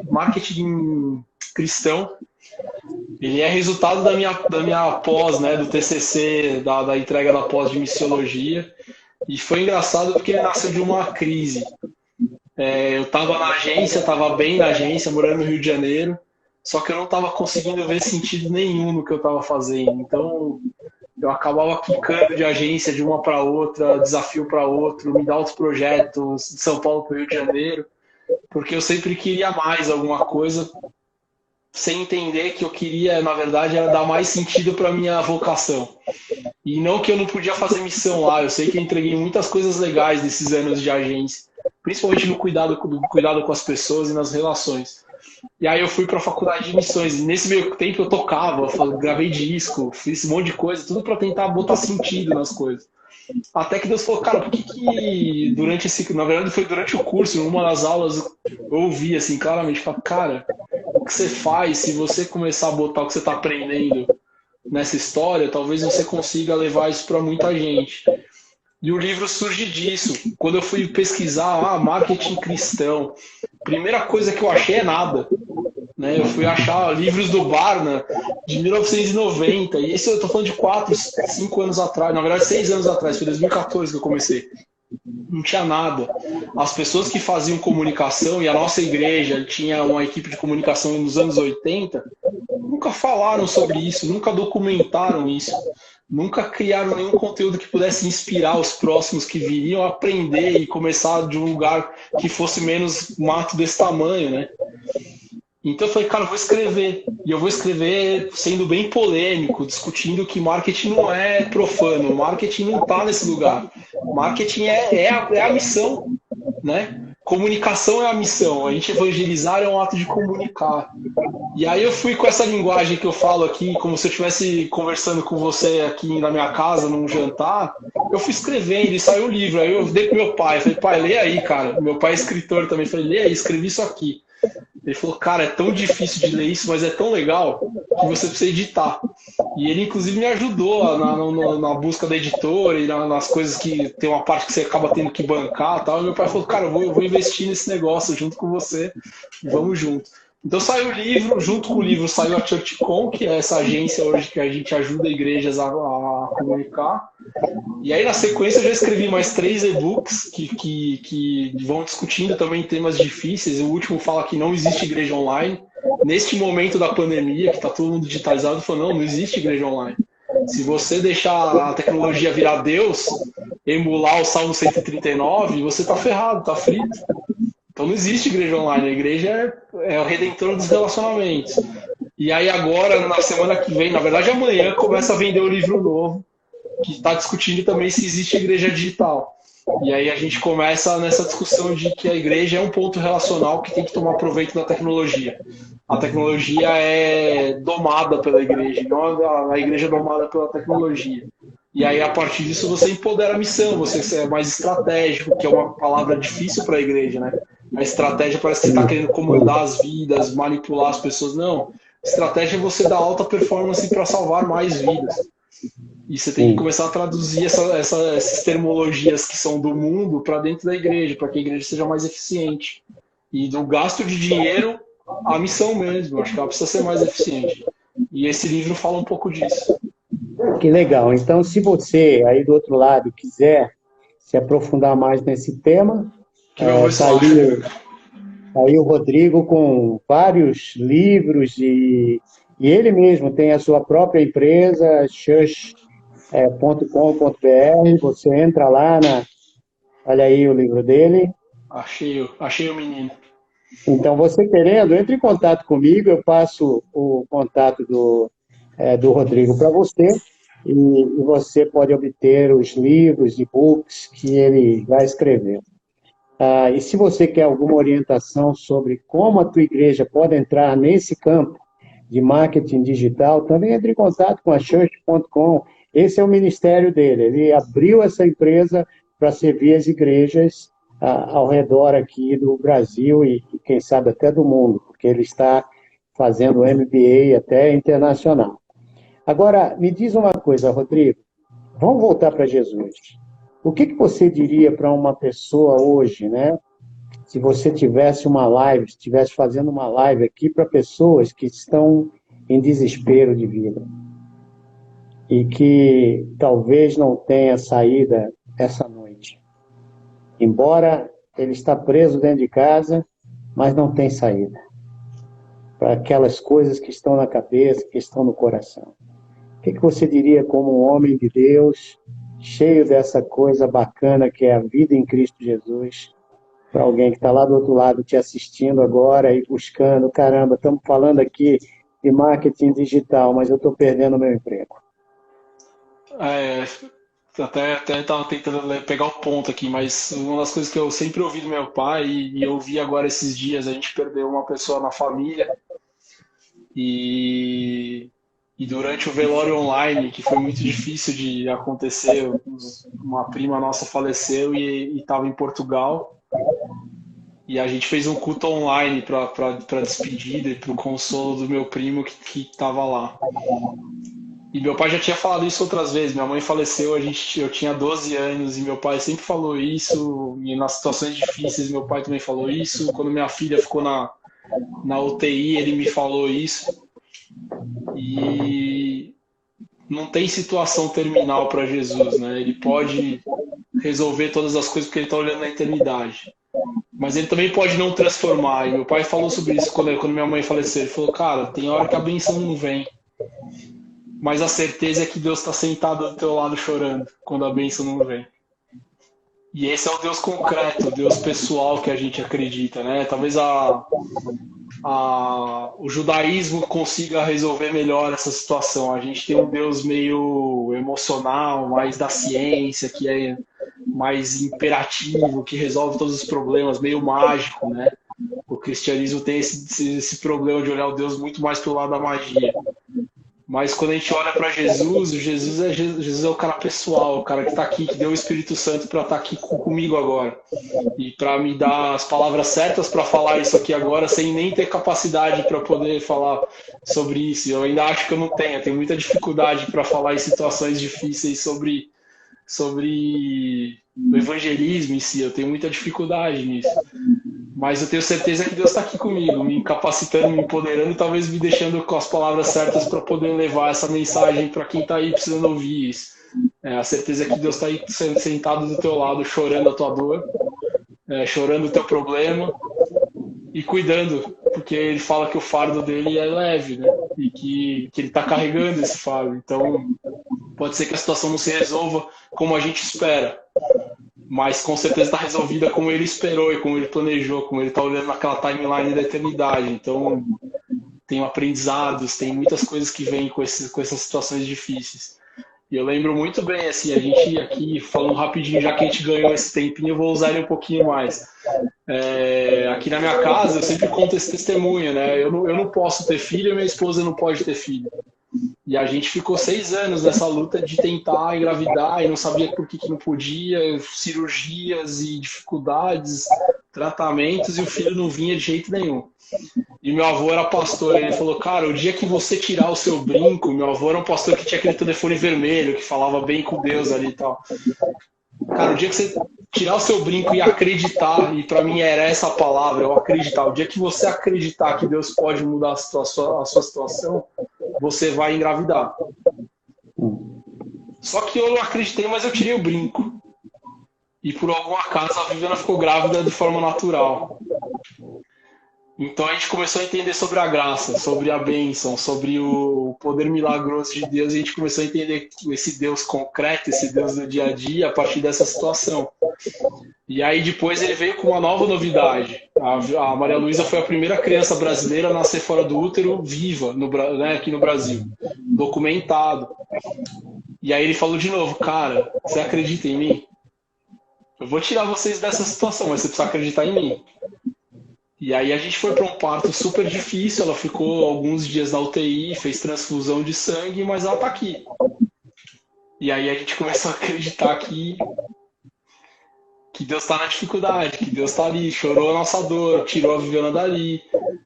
Marketing Cristão. Ele é resultado da minha pós, né, do TCC, da entrega da pós de missiologia. E foi engraçado porque ele nasceu de uma crise. Eu estava na agência, estava bem na agência, morando no Rio de Janeiro, só que eu não estava conseguindo ver sentido nenhum no que eu estava fazendo. Então, eu acabava quicando de agência de uma para outra, desafio para outro, me dar outros projetos de São Paulo para o Rio de Janeiro, porque eu sempre queria mais alguma coisa, sem entender que eu queria, na verdade, era dar mais sentido para minha vocação. E não que eu não podia fazer missão lá, eu sei que eu entreguei muitas coisas legais nesses anos de agência, principalmente no cuidado com as pessoas e nas relações. E aí eu fui para a faculdade de missões. E nesse meio tempo eu tocava, gravei disco, fiz um monte de coisa, tudo para tentar botar sentido nas coisas. Até que Deus falou, cara, por que durante esse... Na verdade foi durante o curso, em uma das aulas, eu ouvi assim, claramente, falei, cara, o que você faz, se você começar a botar o que você está aprendendo nessa história, talvez você consiga levar isso para muita gente. E o livro surge disso. Quando eu fui pesquisar, marketing cristão, primeira coisa que eu achei é nada. Né? Eu fui achar livros do Barna de 1990, e isso eu estou falando de 4, 5 anos atrás, na verdade 6 anos atrás, foi 2014 que eu comecei. Não tinha nada. As pessoas que faziam comunicação, e a nossa igreja tinha uma equipe de comunicação nos anos 80, nunca falaram sobre isso, nunca documentaram isso, nunca criaram nenhum conteúdo que pudesse inspirar os próximos que viriam a aprender e começar de um lugar que fosse menos mato desse tamanho, né? Então eu falei, cara, eu vou escrever. E eu vou escrever sendo bem polêmico, discutindo que marketing não é profano, marketing não está nesse lugar. Marketing é a missão, né? Comunicação é a missão. A gente evangelizar é um ato de comunicar. E aí eu fui com essa linguagem que eu falo aqui, como se eu estivesse conversando com você aqui na minha casa, num jantar. Eu fui escrevendo e saiu o livro. Aí eu dei pro meu pai. Falei, pai, lê aí, cara. Meu pai é escritor também. Falei, lê aí, escrevi isso aqui. Ele falou, cara, é tão difícil de ler isso, mas é tão legal que você precisa editar. E ele, inclusive, me ajudou na busca da editora e nas coisas que tem uma parte que você acaba tendo que bancar e tal. E meu pai falou, cara, eu vou investir nesse negócio junto com você e vamos junto. Então saiu o livro, junto com o livro saiu a ChurchCon, que é essa agência hoje que a gente ajuda igrejas a comunicar. E aí na sequência eu já escrevi mais 3 e-books que vão discutindo também temas difíceis. O último fala que não existe igreja online. Neste momento da pandemia, que está todo mundo digitalizado, falou, não existe igreja online. Se você deixar a tecnologia virar Deus, emular o Salmo 139, você está ferrado, está frito. Então não existe igreja online, a igreja é o redentor dos relacionamentos. E aí agora, na semana que vem, na verdade amanhã, começa a vender o livro novo, que está discutindo também se existe igreja digital. E aí a gente começa nessa discussão de que a igreja é um ponto relacional que tem que tomar proveito da tecnologia. A tecnologia é domada pela igreja, não a igreja é domada pela tecnologia. E aí, a partir disso, você empodera a missão, você é mais estratégico, que é uma palavra difícil para a igreja, né? A estratégia parece que você está querendo comandar as vidas, manipular as pessoas. Não. Estratégia é você dar alta performance para salvar mais vidas. E você tem que começar a traduzir essas terminologias que são do mundo para dentro da igreja, para que a igreja seja mais eficiente. E do gasto de dinheiro, a missão mesmo. Acho que ela precisa ser mais eficiente. E esse livro fala um pouco disso. Que legal. Então, se você aí do outro lado quiser se aprofundar mais nesse tema, tá aí o Rodrigo com vários livros e ele mesmo tem a sua própria empresa, church.com.br. Você entra lá, olha aí o livro dele. Achei o menino. Então, você querendo, entre em contato comigo, eu passo o contato do Rodrigo para você e você pode obter os livros e books que ele vai escrever. E se você quer alguma orientação sobre como a tua igreja pode entrar nesse campo de marketing digital, também entre em contato com a Church.com. Esse é o ministério dele. Ele abriu essa empresa para servir as igrejas ao redor aqui do Brasil e, quem sabe, até do mundo, porque ele está fazendo MBA até internacional. Agora, me diz uma coisa, Rodrigo. Vamos voltar para Jesus. O que você diria para uma pessoa hoje, né? Se você tivesse uma live, estivesse fazendo uma live aqui para pessoas que estão em desespero de vida e que talvez não tenha saída essa noite. Embora ele está preso dentro de casa, mas não tem saída. Para aquelas coisas que estão na cabeça, que estão no coração. O que você diria como um homem de Deus, cheio dessa coisa bacana que é a vida em Cristo Jesus, para alguém que está lá do outro lado te assistindo agora e buscando, caramba, estamos falando aqui de marketing digital, mas eu estou perdendo o meu emprego. até estava tentando pegar o ponto aqui, mas uma das coisas que eu sempre ouvi do meu pai, e eu vi agora esses dias, a gente perdeu uma pessoa na família, e, e durante o velório online, que foi muito difícil de acontecer, uma prima nossa faleceu e estava em Portugal, e a gente fez um culto online para despedida e para o consolo do meu primo que estava lá. E meu pai já tinha falado isso outras vezes. Minha mãe faleceu, eu tinha 12 anos e meu pai sempre falou isso. E nas situações difíceis, meu pai também falou isso. Quando minha filha ficou na UTI, ele me falou isso. E não tem situação terminal para Jesus, né? Ele pode resolver todas as coisas porque ele está olhando na eternidade. Mas ele também pode não transformar. E meu pai falou sobre isso quando minha mãe faleceu. Ele falou, cara, tem hora que a benção não vem. Mas a certeza é que Deus está sentado do teu lado chorando quando a bênção não vem. E esse é o Deus concreto, o Deus pessoal que a gente acredita, né? Talvez o judaísmo consiga resolver melhor essa situação. A gente tem um Deus meio emocional, mais da ciência, que é mais imperativo, que resolve todos os problemas, meio mágico, né? O cristianismo tem esse problema de olhar o Deus muito mais pelo lado da magia. Mas quando a gente olha para Jesus é o cara pessoal, o cara que está aqui, que deu o Espírito Santo para estar aqui comigo agora. E para me dar as palavras certas para falar isso aqui agora, sem nem ter capacidade para poder falar sobre isso. Eu ainda acho que eu não tenho muita dificuldade para falar em situações difíceis sobre o evangelismo em si, eu tenho muita dificuldade nisso. Mas eu tenho certeza que Deus está aqui comigo, me capacitando, me empoderando e talvez me deixando com as palavras certas para poder levar essa mensagem para quem está aí precisando ouvir isso. A certeza é que Deus está aí sentado do teu lado, chorando a tua dor, chorando o teu problema e cuidando, porque ele fala que o fardo dele é leve, né? E que ele está carregando esse fardo. Então, pode ser que a situação não se resolva como a gente espera, mas com certeza está resolvida como ele esperou e como ele planejou, como ele está olhando naquela timeline da eternidade. Então, tem aprendizados, tem muitas coisas que vêm com essas situações difíceis. E eu lembro muito bem, assim, a gente aqui, falando rapidinho, já que a gente ganhou esse tempinho, eu vou usar ele um pouquinho mais. Aqui na minha casa, eu sempre conto esse testemunho, né? Eu não posso ter filho e minha esposa não pode ter filho. E a gente ficou 6 anos nessa luta de tentar engravidar e não sabia por que não podia, cirurgias e dificuldades, tratamentos, e o filho não vinha de jeito nenhum. E meu avô era pastor, e ele falou, cara, o dia que você tirar o seu brinco, meu avô era um pastor que tinha aquele telefone vermelho, que falava bem com Deus ali e tal. Cara, o dia que você tirar o seu brinco e acreditar, e para mim era essa a palavra, eu acreditar, o dia que você acreditar que Deus pode mudar a sua situação, você vai engravidar. Só que eu não acreditei, mas eu tirei o brinco. E por algum acaso a Viviana ficou grávida de forma natural. Então a gente começou a entender sobre a graça, sobre a bênção, sobre o poder milagroso de Deus, e a gente começou a entender esse Deus concreto, esse Deus do dia a dia, a partir dessa situação. E aí depois ele veio com uma nova novidade. A Maria Luísa foi a primeira criança brasileira a nascer fora do útero viva né, aqui no Brasil, documentado. E aí ele falou de novo, cara, você acredita em mim? Eu vou tirar vocês dessa situação, mas você precisa acreditar em mim. E aí a gente foi para um parto super difícil, ela ficou alguns dias na UTI, fez transfusão de sangue, mas ela está aqui. E aí a gente começou a acreditar que Deus está na dificuldade, que Deus está ali, chorou a nossa dor, tirou a Viviana dali.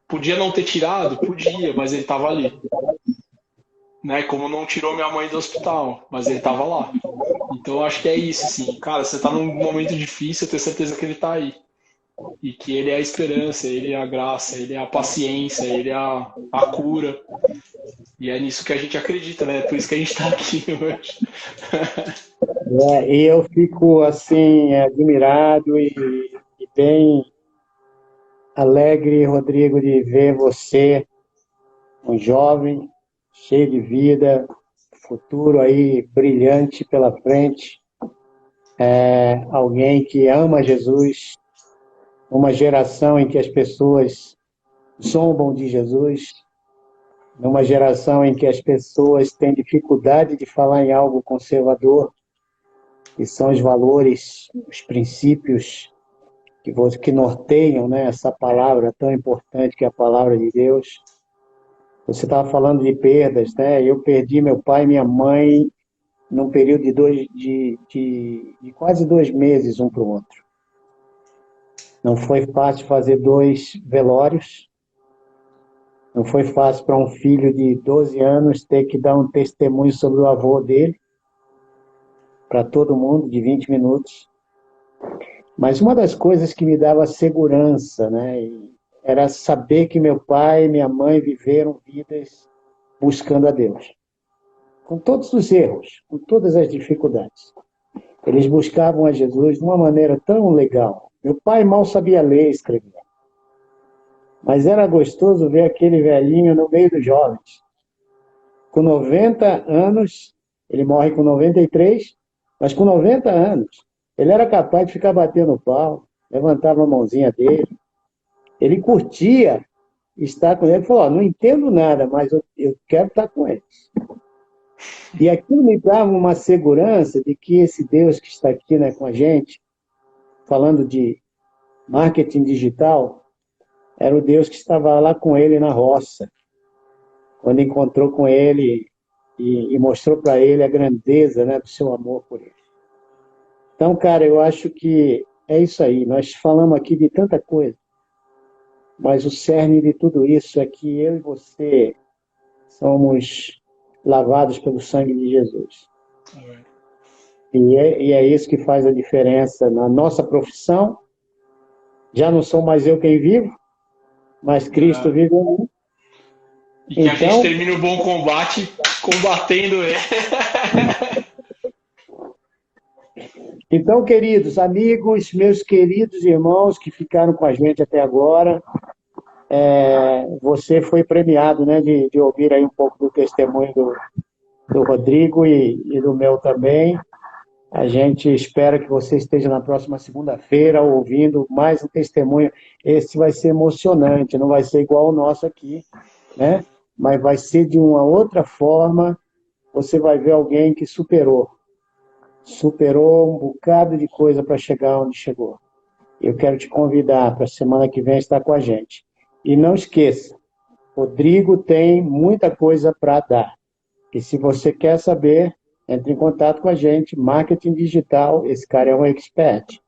Podia não ter tirado? Podia, mas ele estava ali. Né? Como não tirou minha mãe do hospital, mas ele estava lá. Então eu acho que é isso, assim. Cara, você está num momento difícil, eu tenho certeza que ele está aí. E que ele é a esperança, ele é a graça, ele é a paciência, ele é a cura. E é nisso que a gente acredita, né? Por isso que a gente está aqui hoje. E eu fico, assim, admirado e bem alegre, Rodrigo, de ver você, um jovem, cheio de vida, futuro aí brilhante pela frente, alguém que ama Jesus, uma geração em que as pessoas zombam de Jesus, numa geração em que as pessoas têm dificuldade de falar em algo conservador, que são os valores, os princípios que norteiam, né, essa palavra tão importante que é a palavra de Deus. Você estava falando de perdas, né? Eu perdi meu pai e minha mãe num período de quase 2 meses um para o outro. Não foi fácil fazer 2 velórios, não foi fácil para um filho de 12 anos ter que dar um testemunho sobre o avô dele, para todo mundo, de 20 minutos. Mas uma das coisas que me dava segurança, né, era saber que meu pai e minha mãe viveram vidas buscando a Deus. Com todos os erros, com todas as dificuldades. Eles buscavam a Jesus de uma maneira tão legal. Meu pai mal sabia ler e escrever. Mas era gostoso ver aquele velhinho no meio dos jovens. Com 90 anos, ele morre com 93, mas com 90 anos, ele era capaz de ficar batendo pau, levantava a mãozinha dele. Ele curtia estar com ele. Ele falou, não entendo nada, mas eu quero estar com eles. E aquilo me dava uma segurança de que esse Deus que está aqui, né, com a gente, falando de marketing digital, era o Deus que estava lá com ele na roça, quando encontrou com ele e mostrou para ele a grandeza, né, do seu amor por ele. Então, cara, eu acho que é isso aí. Nós falamos aqui de tanta coisa, mas o cerne de tudo isso é que eu e você somos lavados pelo sangue de Jesus. E é isso que faz a diferença na nossa profissão. Já não sou mais eu quem vivo, mas Cristo vive em mim. E que a gente termine o bom combate combatendo ele. Então, queridos amigos, meus queridos irmãos que ficaram com a gente até agora, você foi premiado, né, de ouvir aí um pouco do testemunho do Rodrigo e do meu também. A gente espera que você esteja na próxima segunda-feira ouvindo mais um testemunho. Esse vai ser emocionante, não vai ser igual ao nosso aqui, né? Mas vai ser de uma outra forma. Você vai ver alguém que superou um bocado de coisa para chegar onde chegou. Eu quero te convidar para a semana que vem estar com a gente. E não esqueça, Rodrigo tem muita coisa para dar. E se você quer saber, entre em contato com a gente, marketing digital, esse cara é um expert.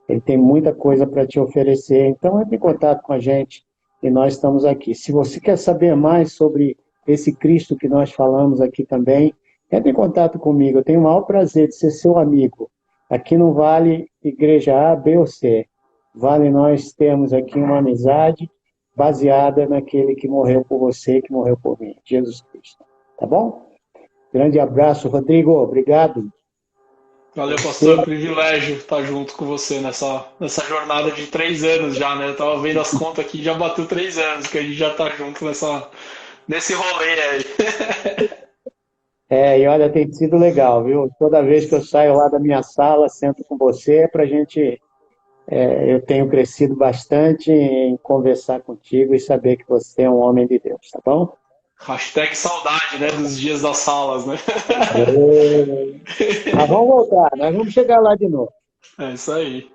Ele tem muita coisa para te oferecer, então entre em contato com a gente e nós estamos aqui. Se você quer saber mais sobre esse Cristo que nós falamos aqui também, entre em contato comigo, eu tenho o maior prazer de ser seu amigo. Aqui não vale igreja A, B ou C. Vale nós termos aqui uma amizade baseada naquele que morreu por você, que morreu por mim, Jesus Cristo. Tá bom? Grande abraço, Rodrigo. Obrigado. Valeu, pastor. É um privilégio estar junto com você nessa jornada de 3 anos já, né? Eu tava vendo as contas aqui, já bateu 3 anos que a gente já está junto nesse rolê aí. E olha, tem sido legal, viu? Toda vez que eu saio lá da minha sala, sento com você, pra gente... eu tenho crescido bastante em conversar contigo e saber que você é um homem de Deus, tá bom? Hashtag saudade, né? Dos dias das salas, né? Mas vamos voltar, nós vamos chegar lá de novo. É isso aí.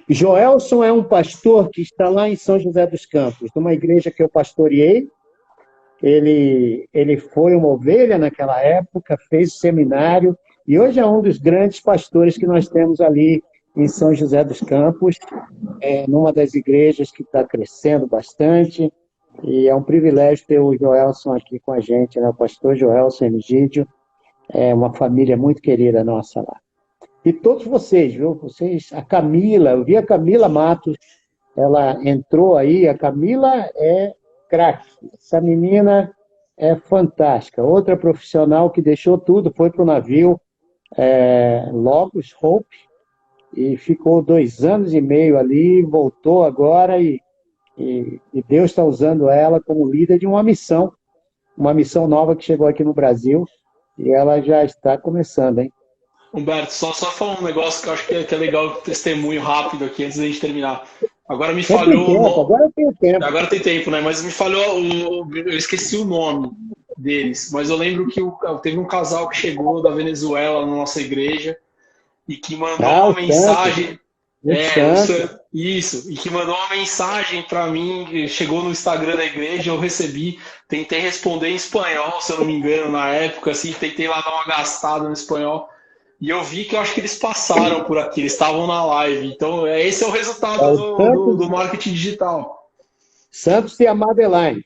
Joelson é um pastor que está lá em São José dos Campos, numa igreja que eu pastoreei. Ele foi uma ovelha naquela época, fez seminário, e hoje é um dos grandes pastores que nós temos ali em São José dos Campos, numa das igrejas que está crescendo bastante, e é um privilégio ter o Joelson aqui com a gente, né? O pastor Joelson Emigídio, é uma família muito querida nossa lá. E todos vocês, viu? A Camila, eu vi a Camila Matos, ela entrou aí, a Camila é craque, essa menina é fantástica, outra profissional que deixou tudo, foi para o navio Logos Hope, e ficou 2 anos e meio ali, voltou agora e Deus está usando ela como líder de uma missão nova que chegou aqui no Brasil, e ela já está começando, hein? Humberto, só falar um negócio que eu acho que é legal, testemunho rápido aqui, antes da gente terminar. Agora me falhou... Agora eu tenho tempo. Agora tem tempo, né? Mas me falhou, eu esqueci o nome deles, mas eu lembro que teve um casal que chegou da Venezuela na nossa igreja, e que mandou Ah, uma o Santos, mensagem. o Santos. Isso, e que mandou uma mensagem para mim, chegou no Instagram da igreja, eu recebi, tentei responder em espanhol, se eu não me engano, na época, assim, tentei lá dar uma gastada no espanhol, e eu vi que eu acho que eles passaram por aqui, eles estavam na live. Então, esse é o É resultado o do Santos, marketing digital. Santos e a Madeline.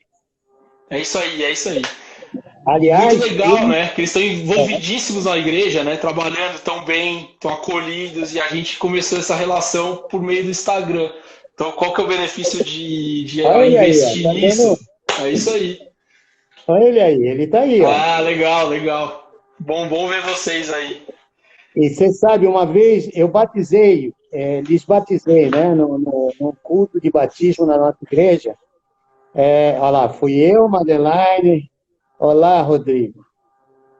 É isso aí, é isso aí. E muito Aliás, legal, né? Que eles estão envolvidíssimos na igreja, né? Trabalhando tão bem, tão acolhidos, e a gente começou essa relação por meio do Instagram. Então, qual que é o benefício de olha ele aí, ó, investir tá vendo? nisso? É isso aí. Olha ele aí, ele tá aí, ó. Ah, legal, legal. Bom ver vocês aí. E você sabe, uma vez eu batizei, lhes batizei, né, no culto de batismo na nossa igreja. Olha lá, fui eu, Madeline. Olá, Rodrigo.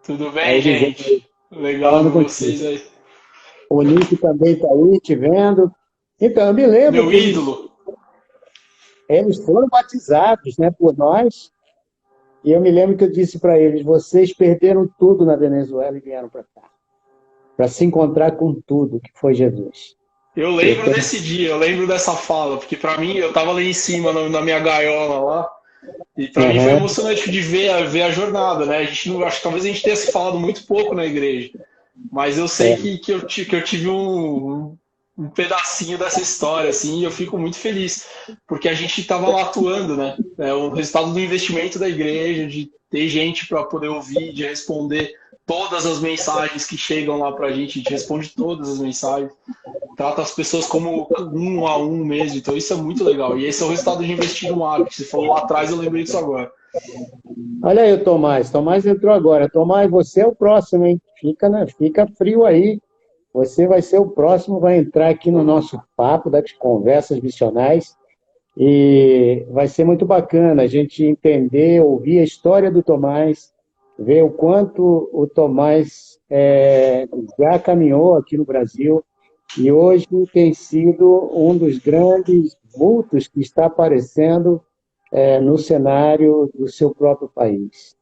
Tudo bem, Aí dizendo, gente? Legal falando ver contigo. vocês aí. O Nick também está aí, te vendo. Então, eu me lembro Meu que ídolo. eles foram batizados, né, por nós. E eu me lembro que eu disse para eles: vocês perderam tudo na Venezuela e vieram para cá, para se encontrar com tudo que foi Jesus. Eu Eu lembro tenho... desse dia, eu lembro dessa fala, porque pra mim, eu tava lá em cima, na minha gaiola lá, e pra mim foi Uhum. emocionante de ver a jornada, né? A gente não, acho que talvez a gente tenha se falado muito pouco na igreja, mas eu sei É, que eu tive um pedacinho dessa história, assim, e eu fico muito feliz, porque a gente estava lá atuando, né? É o resultado do investimento da igreja, de ter gente para poder ouvir, de responder todas as mensagens que chegam lá para a gente responde todas as mensagens, trata as pessoas como um a um mesmo, então isso é muito legal. E esse é o resultado de investir no marketing. Você falou lá atrás, eu lembrei disso agora. olha aí o Tomás. Tomás entrou agora. Tomás, você é o próximo, hein? Fica, né? Fica frio aí. Você vai ser o próximo, vai entrar aqui no nosso papo das conversas missionais. E vai ser muito bacana a gente entender, ouvir a história do Tomás, ver o quanto o Tomás já caminhou aqui no Brasil e hoje tem sido um dos grandes vultos que está aparecendo no cenário do seu próprio país.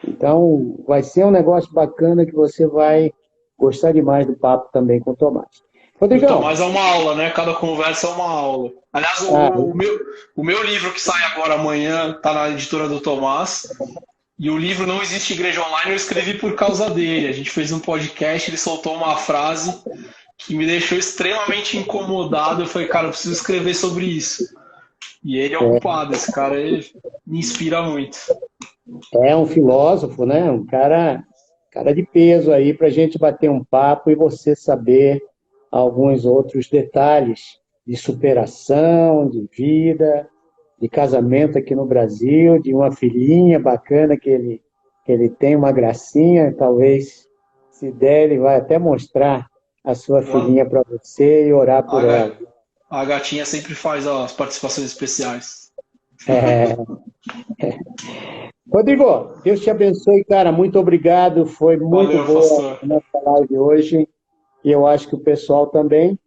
Então, vai ser um negócio bacana que você vai gostar demais do papo também com o Tomás. E o Tomás Rodrigão, é uma aula, né? Cada conversa é uma aula. Aliás, ah, o meu livro que sai agora amanhã está na editora do Tomás. E o livro Não Existe Igreja Online eu escrevi por causa dele. A gente fez um podcast, ele soltou uma frase que me deixou extremamente incomodado. Eu falei, cara, eu preciso escrever sobre isso. E ele é o culpado, esse cara ele me inspira muito. é um filósofo, né? Um cara de peso aí para a gente bater um papo e você saber alguns outros detalhes de superação, de vida, de casamento aqui no Brasil, de uma filhinha bacana que ele tem, uma gracinha, talvez, se der, ele vai até mostrar a sua filhinha para você e orar por A, ela. a gatinha sempre faz as participações especiais. É, Rodrigo, Deus te abençoe, cara. Muito obrigado. Foi muito Valeu, boa pastor. a nossa live hoje. E eu acho que o pessoal também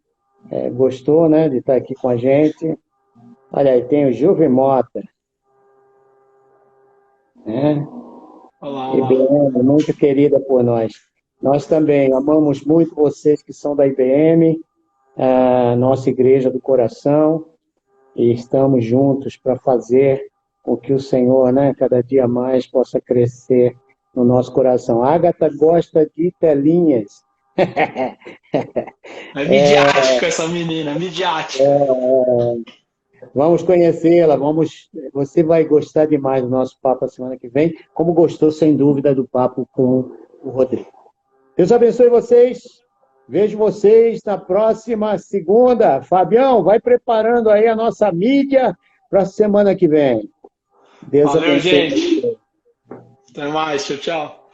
gostou, né, de estar aqui com a gente. Olha aí, tem o Juve Mota, né? Olá, olá. IBM, muito querida por nós. Nós também amamos muito vocês que são da IBM, a nossa igreja do coração, e estamos juntos para fazer com que o Senhor, né, cada dia mais possa crescer no nosso coração. A Agatha gosta de telinhas. É midiática essa menina, é midiática. Vamos conhecê-la, você vai gostar demais do nosso papo a semana que vem, como gostou, sem dúvida, do papo com o Rodrigo. Deus abençoe vocês. Vejo vocês na próxima segunda. Fabião, vai preparando aí a nossa mídia para a semana que vem. Deus Valeu, abençoe. gente. Até mais. Tchau, tchau.